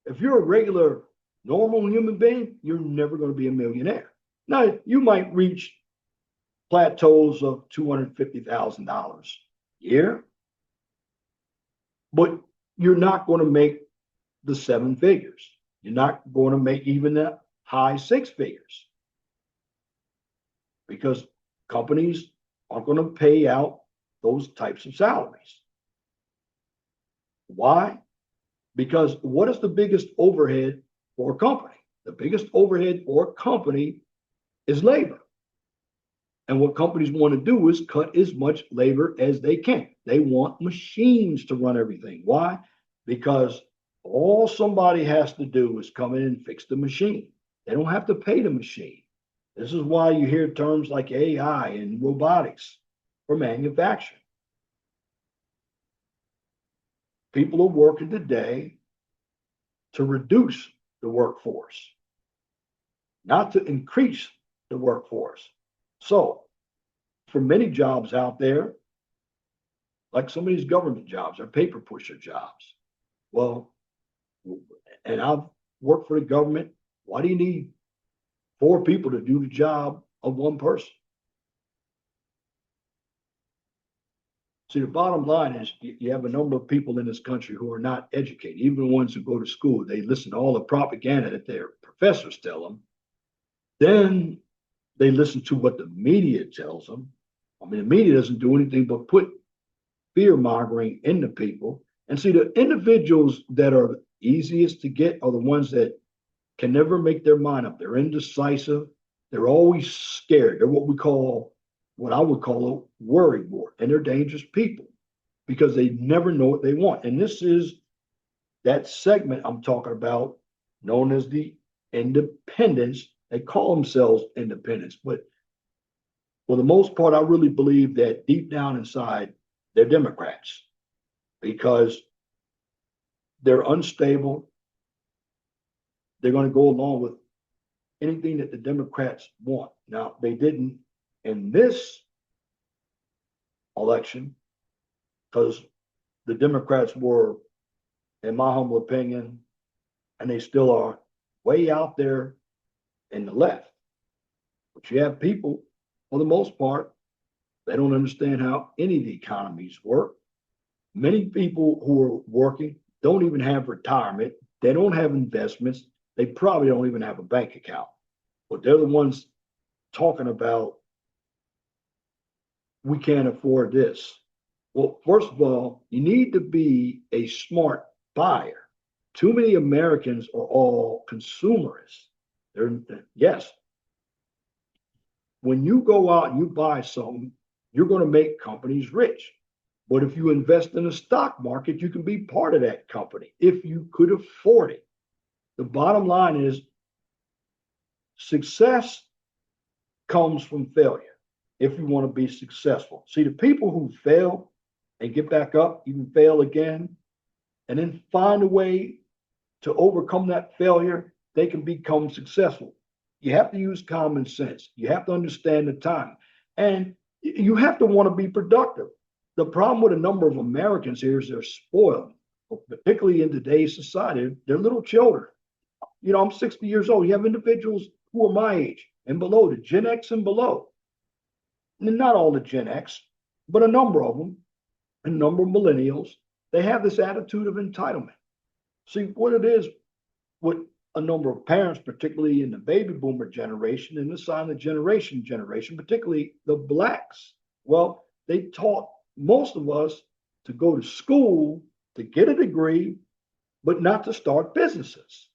if you're a regular, normal human being, you're never going to be a millionaire. Now, you might reach plateaus of $250,000 a year, but you're not going to make the seven figures. You're not going to make even the high six figures because companies aren't going to pay out those types of salaries. Why? Because what is the biggest overhead for a company? The biggest overhead for a company is labor. And what companies want to do is cut as much labor as they can. They want machines to run everything. Why? Because all somebody has to do is come in and fix the machine. They don't have to pay the machine. This is why you hear terms like AI and robotics for manufacturing. People are working today to reduce the workforce, not to increase the workforce. So, for many jobs out there, like some of these government jobs or paper pusher jobs, well, and I've worked for the government. Why do you need four people to do the job of one person? See, the bottom line is you have a number of people in this country who are not educated, even the ones who go to school. They listen to all the propaganda that their professors tell them. Then they listen to what the media tells them. I mean, the media doesn't do anything but put fear mongering into people. And see, the individuals that are easiest to get are the ones that can never make their mind up. They're indecisive. They're always scared. They're what I would call a worry wart. And they're dangerous people because they never know what they want. And this is that segment I'm talking about known as the independents. They call themselves independents, but for the most part, I really believe that deep down inside, they're Democrats because they're unstable. They're going to go along with anything that the Democrats want. Now, they didn't in this election because the Democrats were, in my humble opinion, and they still are, way out there in the left. But you have people, for the most part, they don't understand how any of the economies work. Many people who are working don't even have retirement. They don't have investments. They probably don't even have a bank account. But they're the ones talking about we can't afford this. Well, first of all, you need to be a smart buyer. Too many Americans are all consumerists. They're, yes, when you go out and you buy something, you're going to make companies rich. But if you invest in the stock market, you can be part of that company if you could afford it. The bottom line is success comes from failure if you want to be successful. See, the people who fail and get back up, even fail again, and then find a way to overcome that failure, they can become successful. You have to use common sense. You have to understand the time. And you have to want to be productive. The problem with a number of Americans here is they're spoiled, particularly in today's society. They're little children. You know, I'm 60 years old. You have individuals who are my age and below, the Gen X and below. And not all the Gen X, but a number of them, a number of millennials, they have this attitude of entitlement. See, what it is with a number of parents, particularly in the baby boomer generation and the silent generation, particularly the blacks. Well, they taught most of us to go to school to get a degree, but not to start businesses,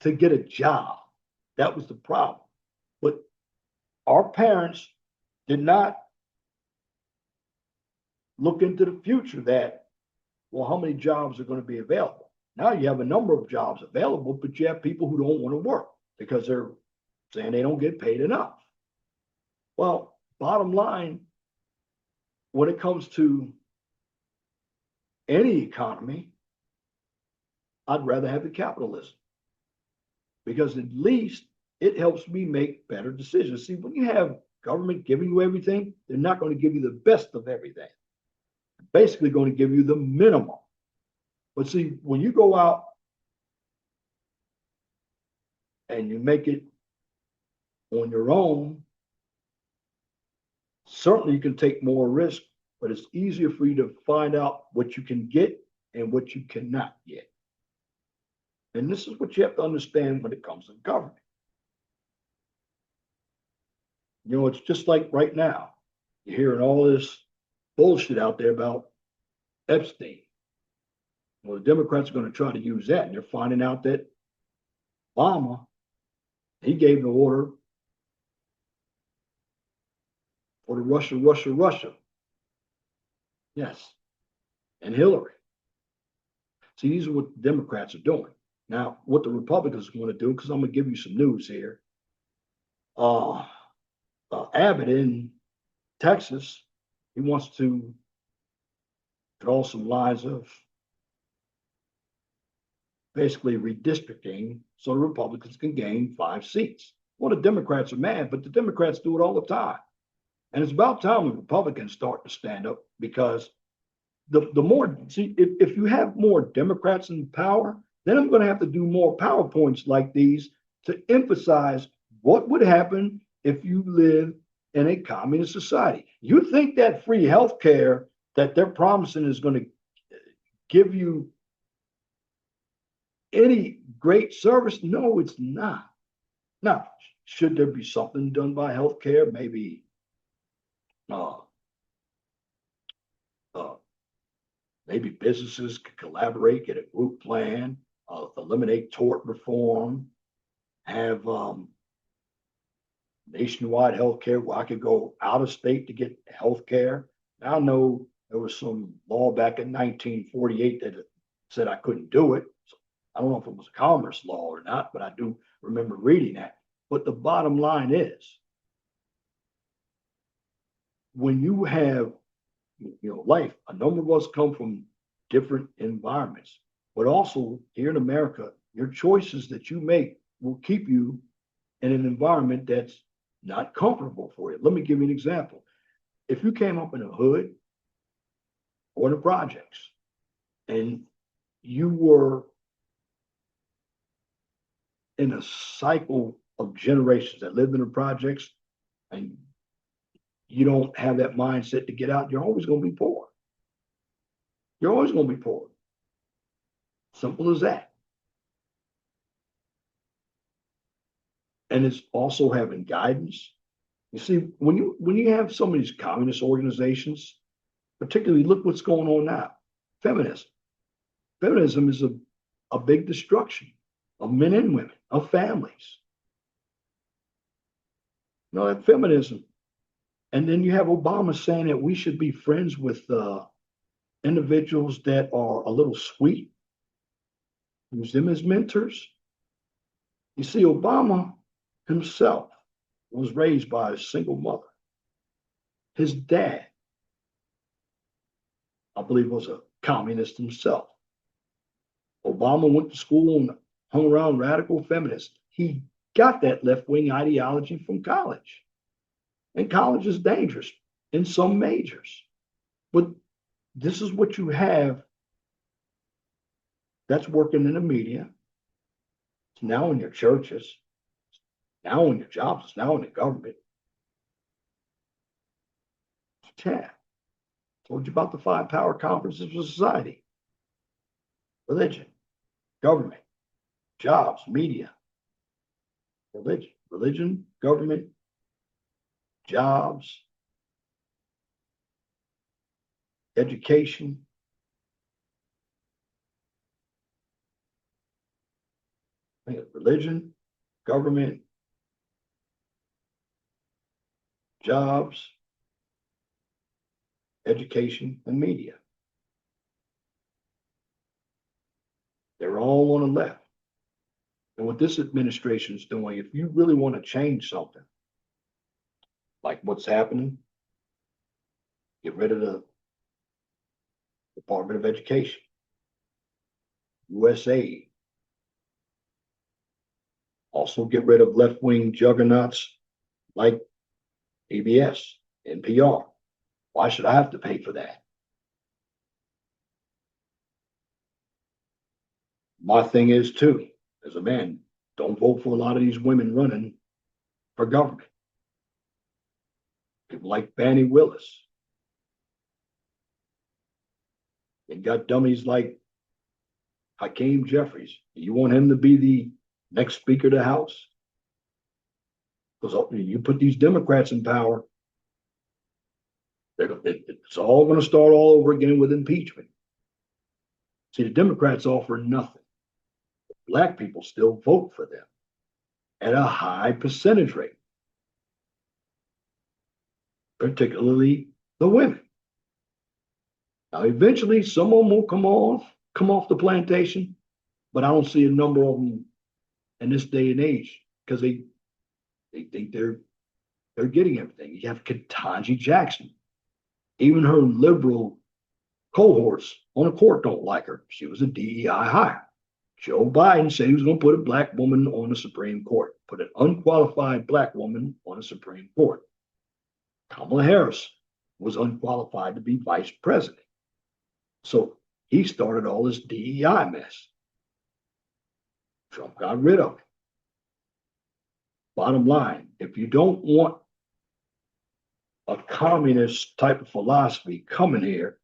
to get a job. That was the problem. But our parents did not look into the future that, well, how many jobs are going to be available? Now you have a number of jobs available, but you have people who don't want to work because they're saying they don't get paid enough. Well, bottom line, when it comes to any economy, I'd rather have the capitalism because at least it helps me make better decisions. See, when you have government giving you everything, they're not going to give you the best of everything. They're basically going to give you the minimum. But see, when you go out and you make it on your own, certainly you can take more risk, but it's easier for you to find out what you can get and what you cannot get. And this is what you have to understand when it comes to government. You know, it's just like right now, you're hearing all this bullshit out there about Epstein. Well, the Democrats are going to try to use that, and they're finding out that Obama, he gave the order for the Russia. Yes, and Hillary. See, these are what the Democrats are doing. Now, what the Republicans want to do, because I'm going to give you some news here. Abbott in Texas, he wants to draw some lines of basically redistricting so the Republicans can gain 5 seats. Well, the Democrats are mad, but the Democrats do it all the time. And it's about time the Republicans start to stand up because the more, see, if you have more Democrats in power, then I'm going to have to do more PowerPoints like these to emphasize what would happen if you live in a communist society. You think that free health care that they're promising is going to give you any great service? No, it's not. Now, should there be something done by healthcare? Maybe uh, uh, maybe businesses could collaborate, get a group plan, eliminate tort reform, have nationwide healthcare where I could go out of state to get healthcare. Now, I know there was some law back in 1948 that said I couldn't do it. So I don't know if it was a commerce law or not, but I do remember reading that. But the bottom line is, when you have, life, a number of us come from different environments, but also here in America, your choices that you make will keep you in an environment that's not comfortable for you. Let me give you an example. If you came up in a hood or in the projects and you were in a cycle of generations that lived in the projects and you don't have that mindset to get out, you're always going to be poor. You're always going to be poor. Simple as that. and it's also having guidance. You see, when you have some of these communist organizations, particularly look what's going on now, feminism. Feminism is a big destruction of men and women, of families. You know, that feminism. And then you have Obama saying that we should be friends with individuals that are a little sweet, use them as mentors. You see, Obama himself was raised by a single mother. His dad, I believe, was a communist himself. Obama went to school and hung around radical feminists. He got that left-wing ideology from college. And college is dangerous in some majors. But this is what you have that's working in the media. It's now in your churches. It's now in your jobs. It's now in the government. Yeah. Told you about the 5 power conferences of society. Religion, government, jobs, media. Religion, government, jobs, education. Religion, government, jobs, education, and media. They're all on the left. And what this administration is doing, if you really want to change something, like what's happening, get rid of the Department of Education, USA. Also get rid of left-wing juggernauts like PBS, NPR. Why should I have to pay for that? My thing is too, as a man, don't vote for a lot of these women running for government. People like Fannie Willis. They got dummies like Hakeem Jeffries. You want him to be the next Speaker of the House? Because you put these Democrats in power, it's all going to start all over again with impeachment. See, the Democrats offer nothing. Black people still vote for them at a high percentage rate, particularly the women. Now, eventually, some of them will come off the plantation, but I don't see a number of them in this day and age because they think they're getting everything. You have Ketanji Jackson. Even her liberal cohorts on the court don't like her. She was a DEI hire. Joe Biden said he was going to put a black woman on the Supreme Court, put an unqualified black woman on the Supreme Court. Kamala Harris was unqualified to be vice president. So he started all this DEI mess. Trump got rid of it. Bottom line, if you don't want a communist type of philosophy coming here,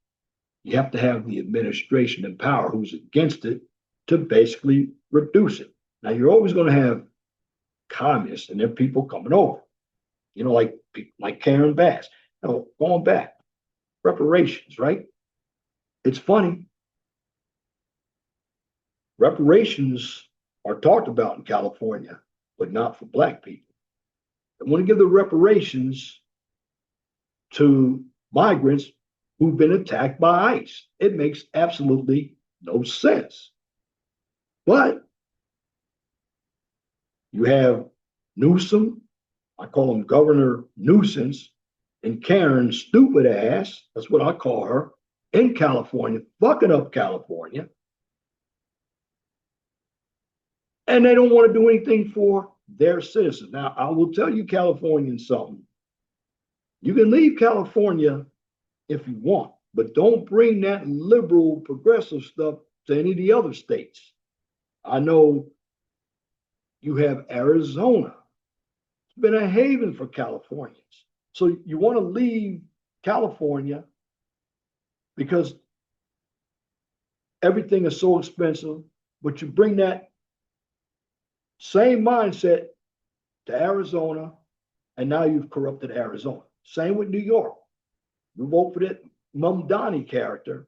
you have to have the administration in power who's against it to basically reduce it. Now, you're always going to have communists and their people coming over, like Karen Bass. Now, going back, reparations, right? It's funny. Reparations are talked about in California, but not for black people. They want to give the reparations to migrants who've been attacked by ICE. It makes absolutely no sense. But you have Newsom, I call him Governor Nuisance, and Karen stupid ass, that's what I call her, in California, fucking up California. And they don't want to do anything for their citizens. Now, I will tell you Californians something. You can leave California if you want, but don't bring that liberal progressive stuff to any of the other states. I know you have Arizona. It's been a haven for Californians. So you want to leave California because everything is so expensive, but you bring that same mindset to Arizona, and now you've corrupted Arizona. Same with New York. You vote for that Mamdani character,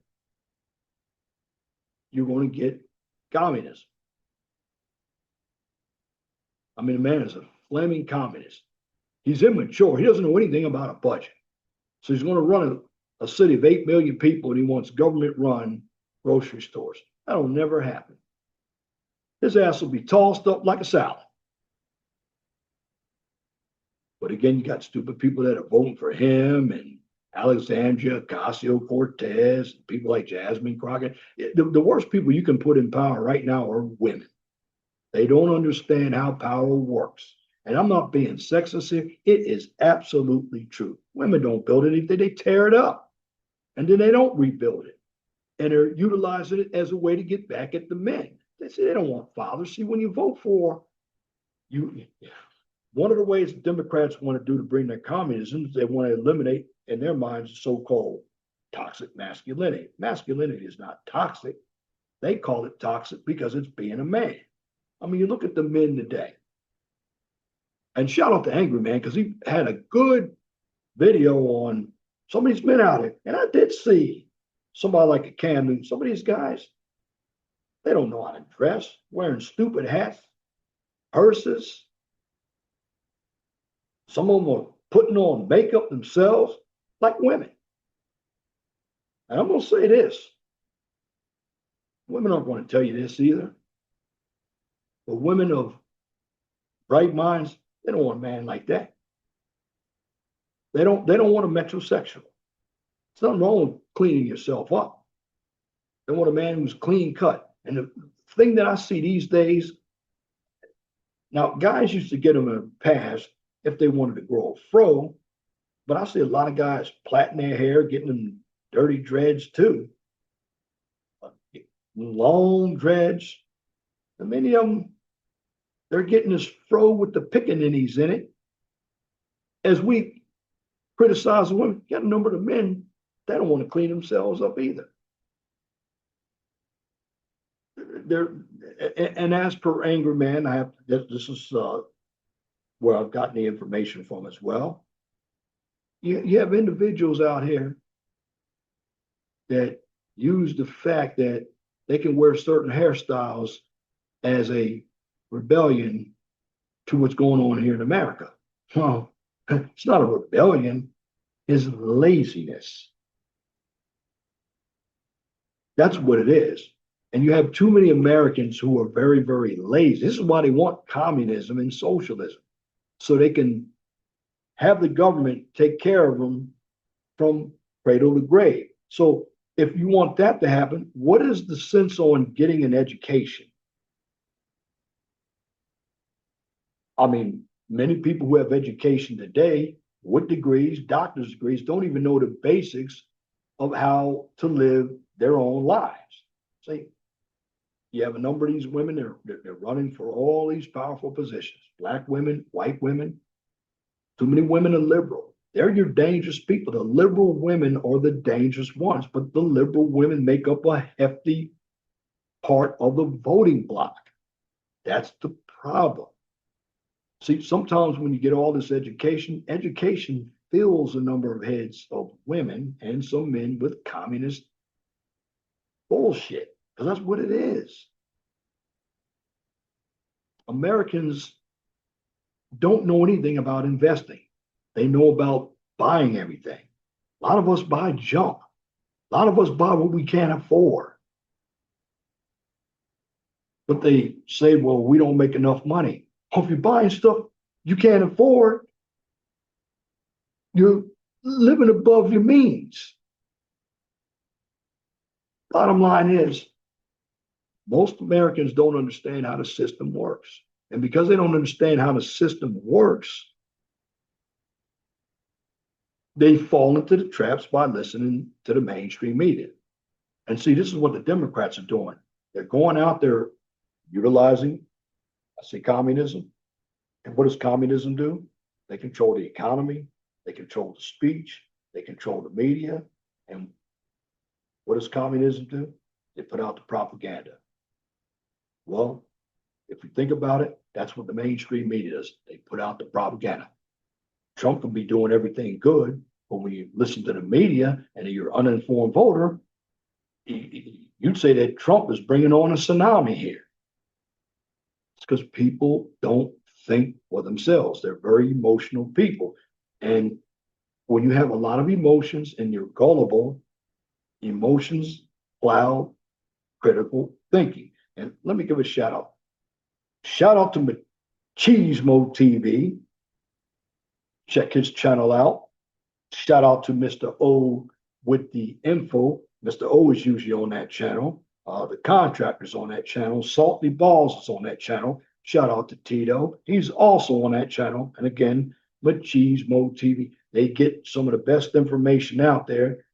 you're going to get communism. I mean, the man is a flaming communist. He's immature. He doesn't know anything about a budget. So he's going to run a city of 8 million people and he wants government run grocery stores. That'll never happen. His ass will be tossed up like a salad. But again, you got stupid people that are voting for him and Alexandria Ocasio-Cortez, people like Jasmine Crockett. The worst people you can put in power right now are women. They don't understand how power works. And I'm not being sexist here. It is absolutely true. Women don't build anything, they tear it up. And then they don't rebuild it. And they're utilizing it as a way to get back at the men. They say they don't want fathers. See, when you vote for you, one of the ways Democrats want to do to bring their communism is they want to eliminate, in their minds, so-called toxic masculinity. Masculinity is not toxic. They call it toxic because it's being a man. I mean, you look at the men today. And shout out to Angry Man because he had a good video on some of these men out here. And I did see somebody like a Cam Newton, some of these guys, they don't know how to dress, wearing stupid hats, purses. Some of them are putting on makeup themselves like women. And I'm going to say this. Women aren't going to tell you this either. But women of bright minds, they don't want a man like that. They don't want a metrosexual. There's nothing wrong with cleaning yourself up. They want a man who's clean cut. And the thing that I see these days, now guys used to get them in the past if they wanted to grow a fro, but I see a lot of guys plaiting their hair, getting them dirty dreads too. Long dreads. And many of them, they're getting this fro with the pickaninnies in it. As we criticize the women, you got a number of men that don't want to clean themselves up either. And as per Angry Man, I have this is where I've gotten the information from as well. You have individuals out here that use the fact that they can wear certain hairstyles as a rebellion to what's going on here in America. Well, it's not a rebellion, it's laziness. That's what it is. And you have too many Americans who are very, very lazy. This is why they want communism and socialism, so they can have the government take care of them from cradle to grave. So if you want that to happen, what is the sense on getting an education? I mean, many people who have education today with degrees, doctor's degrees, don't even know the basics of how to live their own lives. See, you have a number of these women, they're running for all these powerful positions. Black women, white women. Too many women are liberal. They're your dangerous people. The liberal women are the dangerous ones, but the liberal women make up a hefty part of the voting bloc. That's the problem. See, sometimes when you get all this education, education fills a number of heads of women and some men with communist bullshit, because that's what it is. Americans don't know anything about investing. They know about buying everything. A lot of us buy junk. A lot of us buy what we can't afford. But they say, well, we don't make enough money. Well, if you're buying stuff you can't afford, you're living above your means. Bottom line is, most Americans don't understand how the system works. And because they don't understand how the system works, they fall into the traps by listening to the mainstream media. And see, this is what the Democrats are doing. They're going out there utilizing, I say, communism. And what does communism do? They control the economy, they control the speech, they control the media. And what does communism do? They put out the propaganda. Well, If you think about it, that's what the mainstream media does. They put out the propaganda. Trump can be doing everything good, but when you listen to the media and you're an uninformed voter, you'd say that Trump is bringing on a tsunami here. It's because people don't think for themselves. They're very emotional people. And when you have a lot of emotions and you're gullible, emotions cloud critical thinking. And let me give a shout out. Shout out to Machismo TV. Check his channel out. Shout out to Mr. O with the info. Mr. O is usually on that channel. The contractor's on that channel. Salty Balls is on that channel. Shout out to Tito. He's also on that channel. And again, Machismo TV. They get some of the best information out there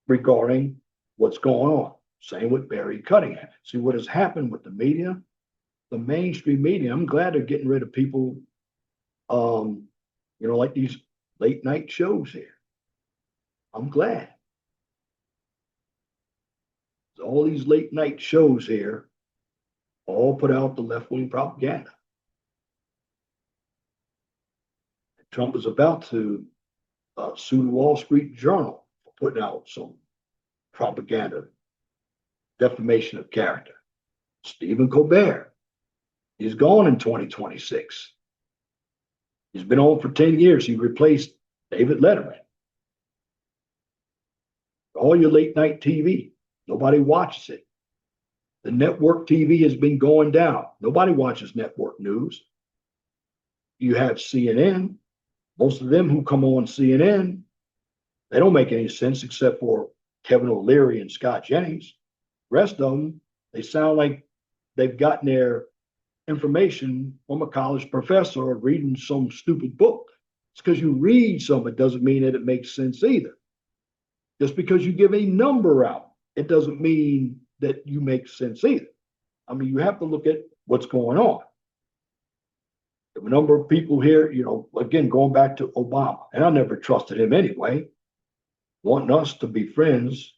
regarding what's going on. Same with Barry Cunningham. See what has happened with the media, the mainstream media. I'm glad they're getting rid of people, like these late night shows here. I'm glad. All these late night shows here all put out the left wing propaganda. Trump is about to sue the Wall Street Journal for putting out some propaganda, defamation of character. Stephen Colbert, he's gone in 2026. He's been on for 10 years. He replaced David Letterman. All your late night TV, nobody watches it. The network TV has been going down. Nobody watches network news. You have CNN. Most of them who come on CNN, they don't make any sense except for Kevin O'Leary and Scott Jennings. The rest of them, they sound like they've gotten their information from a college professor or reading some stupid book. It's because you read something, it doesn't mean that it makes sense either. Just because you give a number out, it doesn't mean that you make sense either. I mean, you have to look at what's going on. A number of people here, again, going back to Obama, and I never trusted him anyway, wanting us to be friends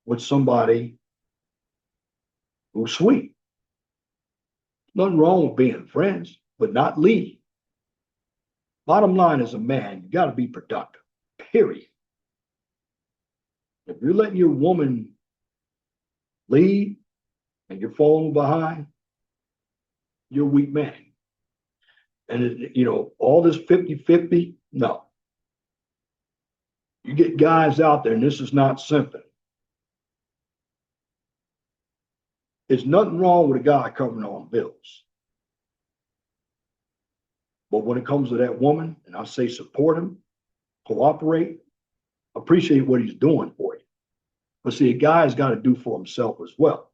with somebody who's sweet. Nothing wrong with being friends, but not lead. Bottom line, as a man, you got to be productive, period. If you're letting your woman lead and you're falling behind, you're a weak man. And, all this 50-50, no. You get guys out there, and this is not simping. There's nothing wrong with a guy covering all the bills. But when it comes to that woman, and I say support him, cooperate, appreciate what he's doing for you. But see, a guy's got to do for himself as well.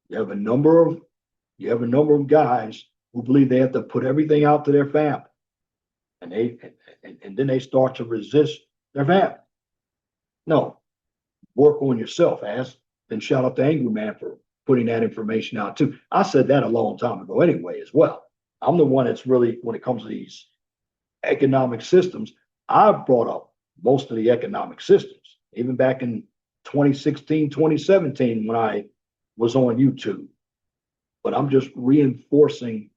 You have a number of guys who believe they have to put everything out to their family, and then they start to resist their family. No, work on yourself, and shout out to Angry Man for putting that information out too. I said that a long time ago anyway as well. I'm the one that's really, when it comes to these economic systems, I brought up most of the economic systems, even back in 2016, 2017, when I was on YouTube. But I'm just reinforcing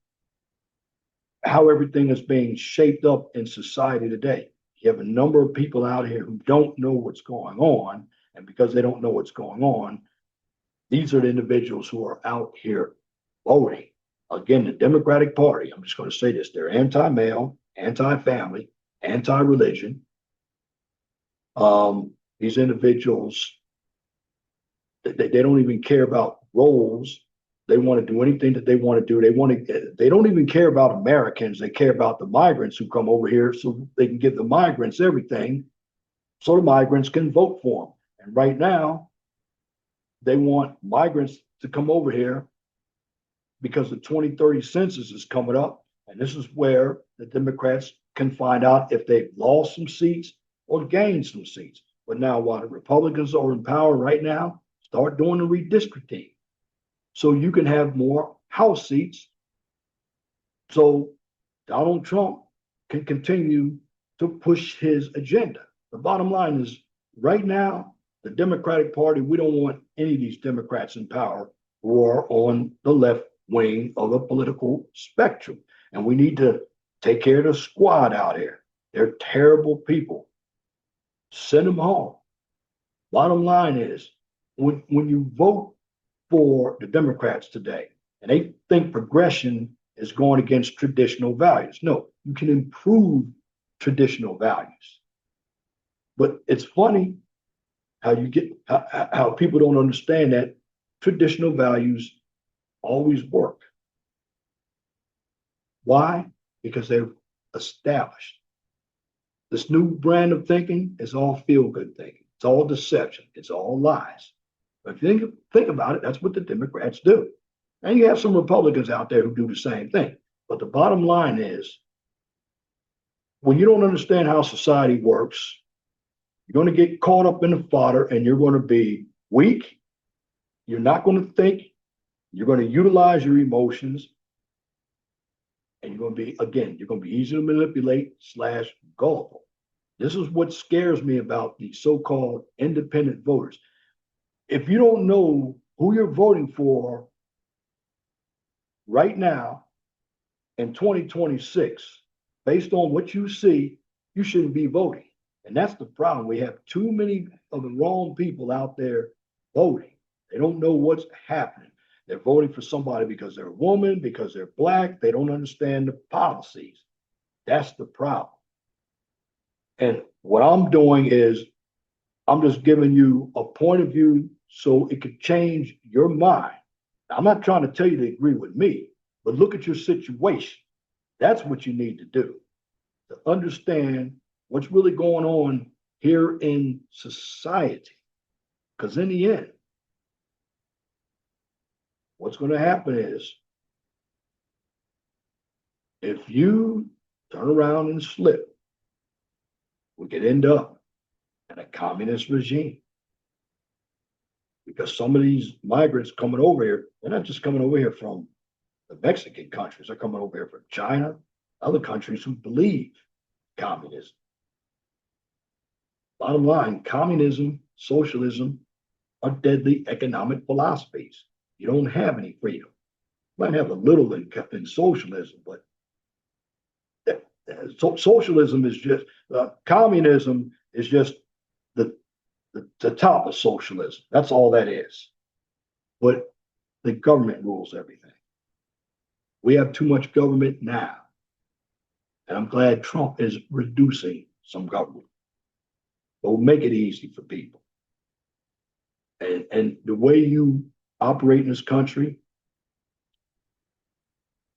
how everything is being shaped up in society today. You have a number of people out here who don't know what's going on. And because they don't know what's going on, these are the individuals who are out here voting. Again, the Democratic Party, I'm just going to say this, they're anti-male, anti-family, anti-religion. These individuals, they don't even care about roles. They want to do anything that they want to do. They don't even care about Americans. They care about the migrants who come over here so they can give the migrants everything so the migrants can vote for them. And right now, they want migrants to come over here because the 2030 census is coming up. And this is where the Democrats can find out if they've lost some seats or gained some seats. But now, while the Republicans are in power right now, start doing the redistricting so you can have more House seats so Donald Trump can continue to push his agenda. The bottom line is, right now, the Democratic Party, we don't want any of these Democrats in power who are on the left wing of the political spectrum. And we need to take care of the squad out here. They're terrible people. Send them home. Bottom line is, when you vote for the Democrats today, and they think progression is going against traditional values. No, you can improve traditional values. But it's funny how you get how people don't understand that traditional values always work. Why? Because they're established. This new brand of thinking is all feel-good thinking. It's all deception. It's all lies. But if you think about it, that's what the Democrats do. And you have some Republicans out there who do the same thing. But the bottom line is, when you don't understand how society works, you're going to get caught up in the fodder and you're going to be weak. You're not going to think. You're going to utilize your emotions. And you're going to be, again, you're going to be easy to manipulate / gullible. This is what scares me about the so-called independent voters. If you don't know who you're voting for right now in 2026, based on what you see, you shouldn't be voting. And that's the problem. We have too many of the wrong people out there voting. They don't know what's happening. They're voting for somebody because they're a woman, because they're black. They don't understand the policies. That's the problem. And what I'm doing is I'm just giving you a point of view so it could change your mind. Now, I'm not trying to tell you to agree with me, but look at your situation. That's what you need to do, to understand what's really going on here in society. Because in the end, what's going to happen is, if you turn around and slip, we could end up in a communist regime. Because some of these migrants coming over here, they're not just coming over here from the Mexican countries, they're coming over here from China, other countries who believe communism. Bottom line, communism, socialism are deadly economic philosophies. You don't have any freedom. You might have a little in socialism, but socialism is just, communism is just the top of socialism. That's all that is. But the government rules everything. We have too much government now. And I'm glad Trump is reducing some government. It'll make it easy for people. And the way you operate in this country,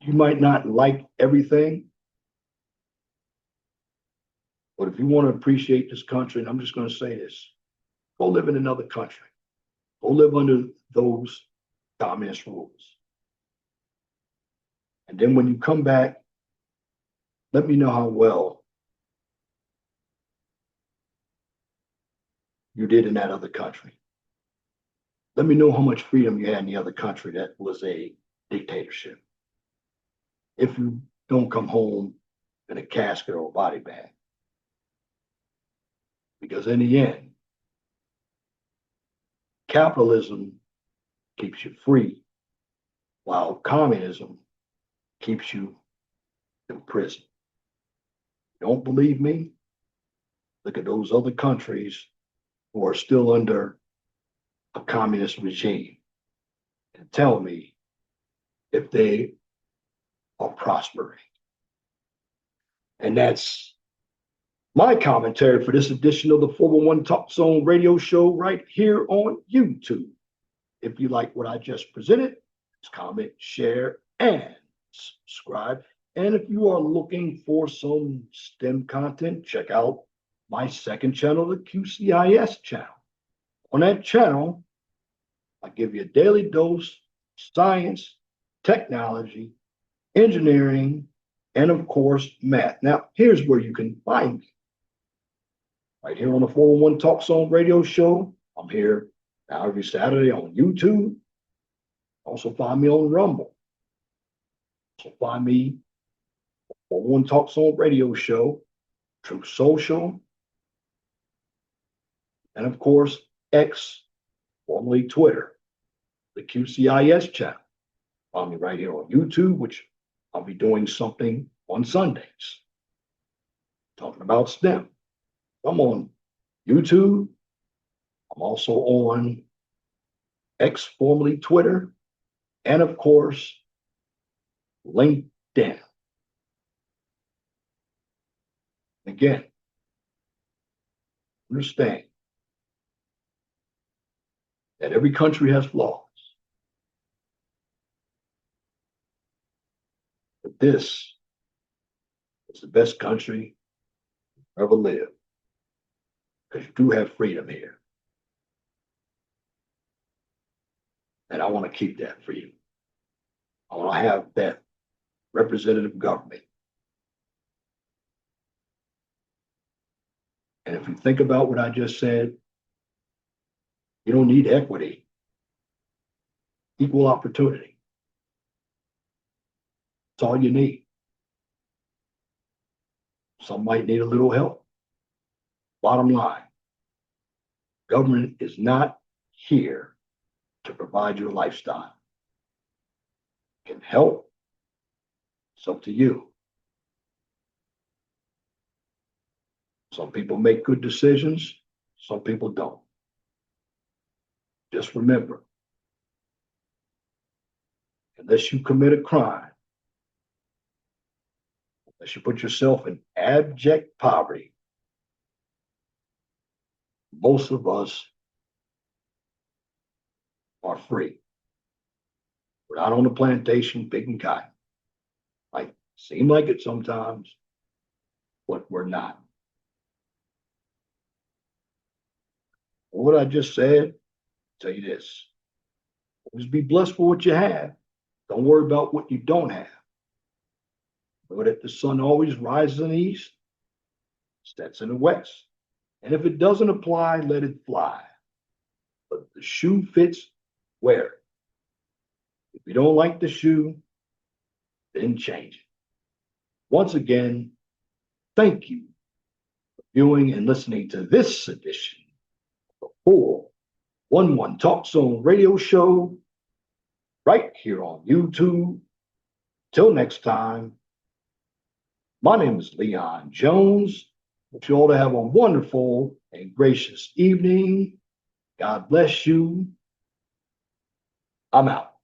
you might not like everything, but if you want to appreciate this country, and I'm just going to say this, go live in another country. Go live under those communist rules. And then when you come back, let me know how well you did in that other country. Let me know how much freedom you had in the other country that was a dictatorship. If you don't come home in a casket or a body bag. Because in the end, capitalism keeps you free, while communism keeps you in prison. Don't believe me? Look at those other countries who are still under a communist regime and tell me if they are prospering. And that's my commentary for this edition of the 411 Talk Zone radio show right here on YouTube. If you like what I just presented, comment, share, and subscribe. And if you are looking for some STEM content, check out my second channel, the QCIS channel. On that channel, I give you a daily dose of science, technology, engineering, and of course, math. Now, here's where you can find me. Right here on the 401 Talk Zone radio show. I'm here now every Saturday on YouTube. Also find me on Rumble. Also find me on 401 Talk Zone radio show, Truth Social, and of course, X, formerly Twitter. the QCIS channel. Find me right here on YouTube, which I'll be doing something on Sundays, talking about STEM. I'm on YouTube. I'm also on X, formerly Twitter, and of course, LinkedIn. Again, understand that every country has flaws, but this is the best country ever lived because you do have freedom here. And I want to keep that freedom. I want to have that representative government. And if you think about what I just said, you don't need equity, equal opportunity. That's all you need. Some might need a little help. Bottom line, government is not here to provide your lifestyle. It can help. It's up to you. Some people make good decisions, some people don't. Just remember, unless you commit a crime, unless you put yourself in abject poverty, most of us are free. We're out on the plantation picking cotton. Might seem like it sometimes, but we're not. What I just said, I'll tell you this. Always be blessed for what you have. Don't worry about what you don't have. Know that the sun always rises in the east, sets in the west. And if it doesn't apply, let it fly. But if the shoe fits, wear it. If you don't like the shoe, then change it. Once again, thank you for viewing and listening to this edition of the 411 Talk Zone radio show right here on YouTube. Till next time, my name is Leon Jones. Hope you all to have a wonderful and gracious evening. God bless you. I'm out.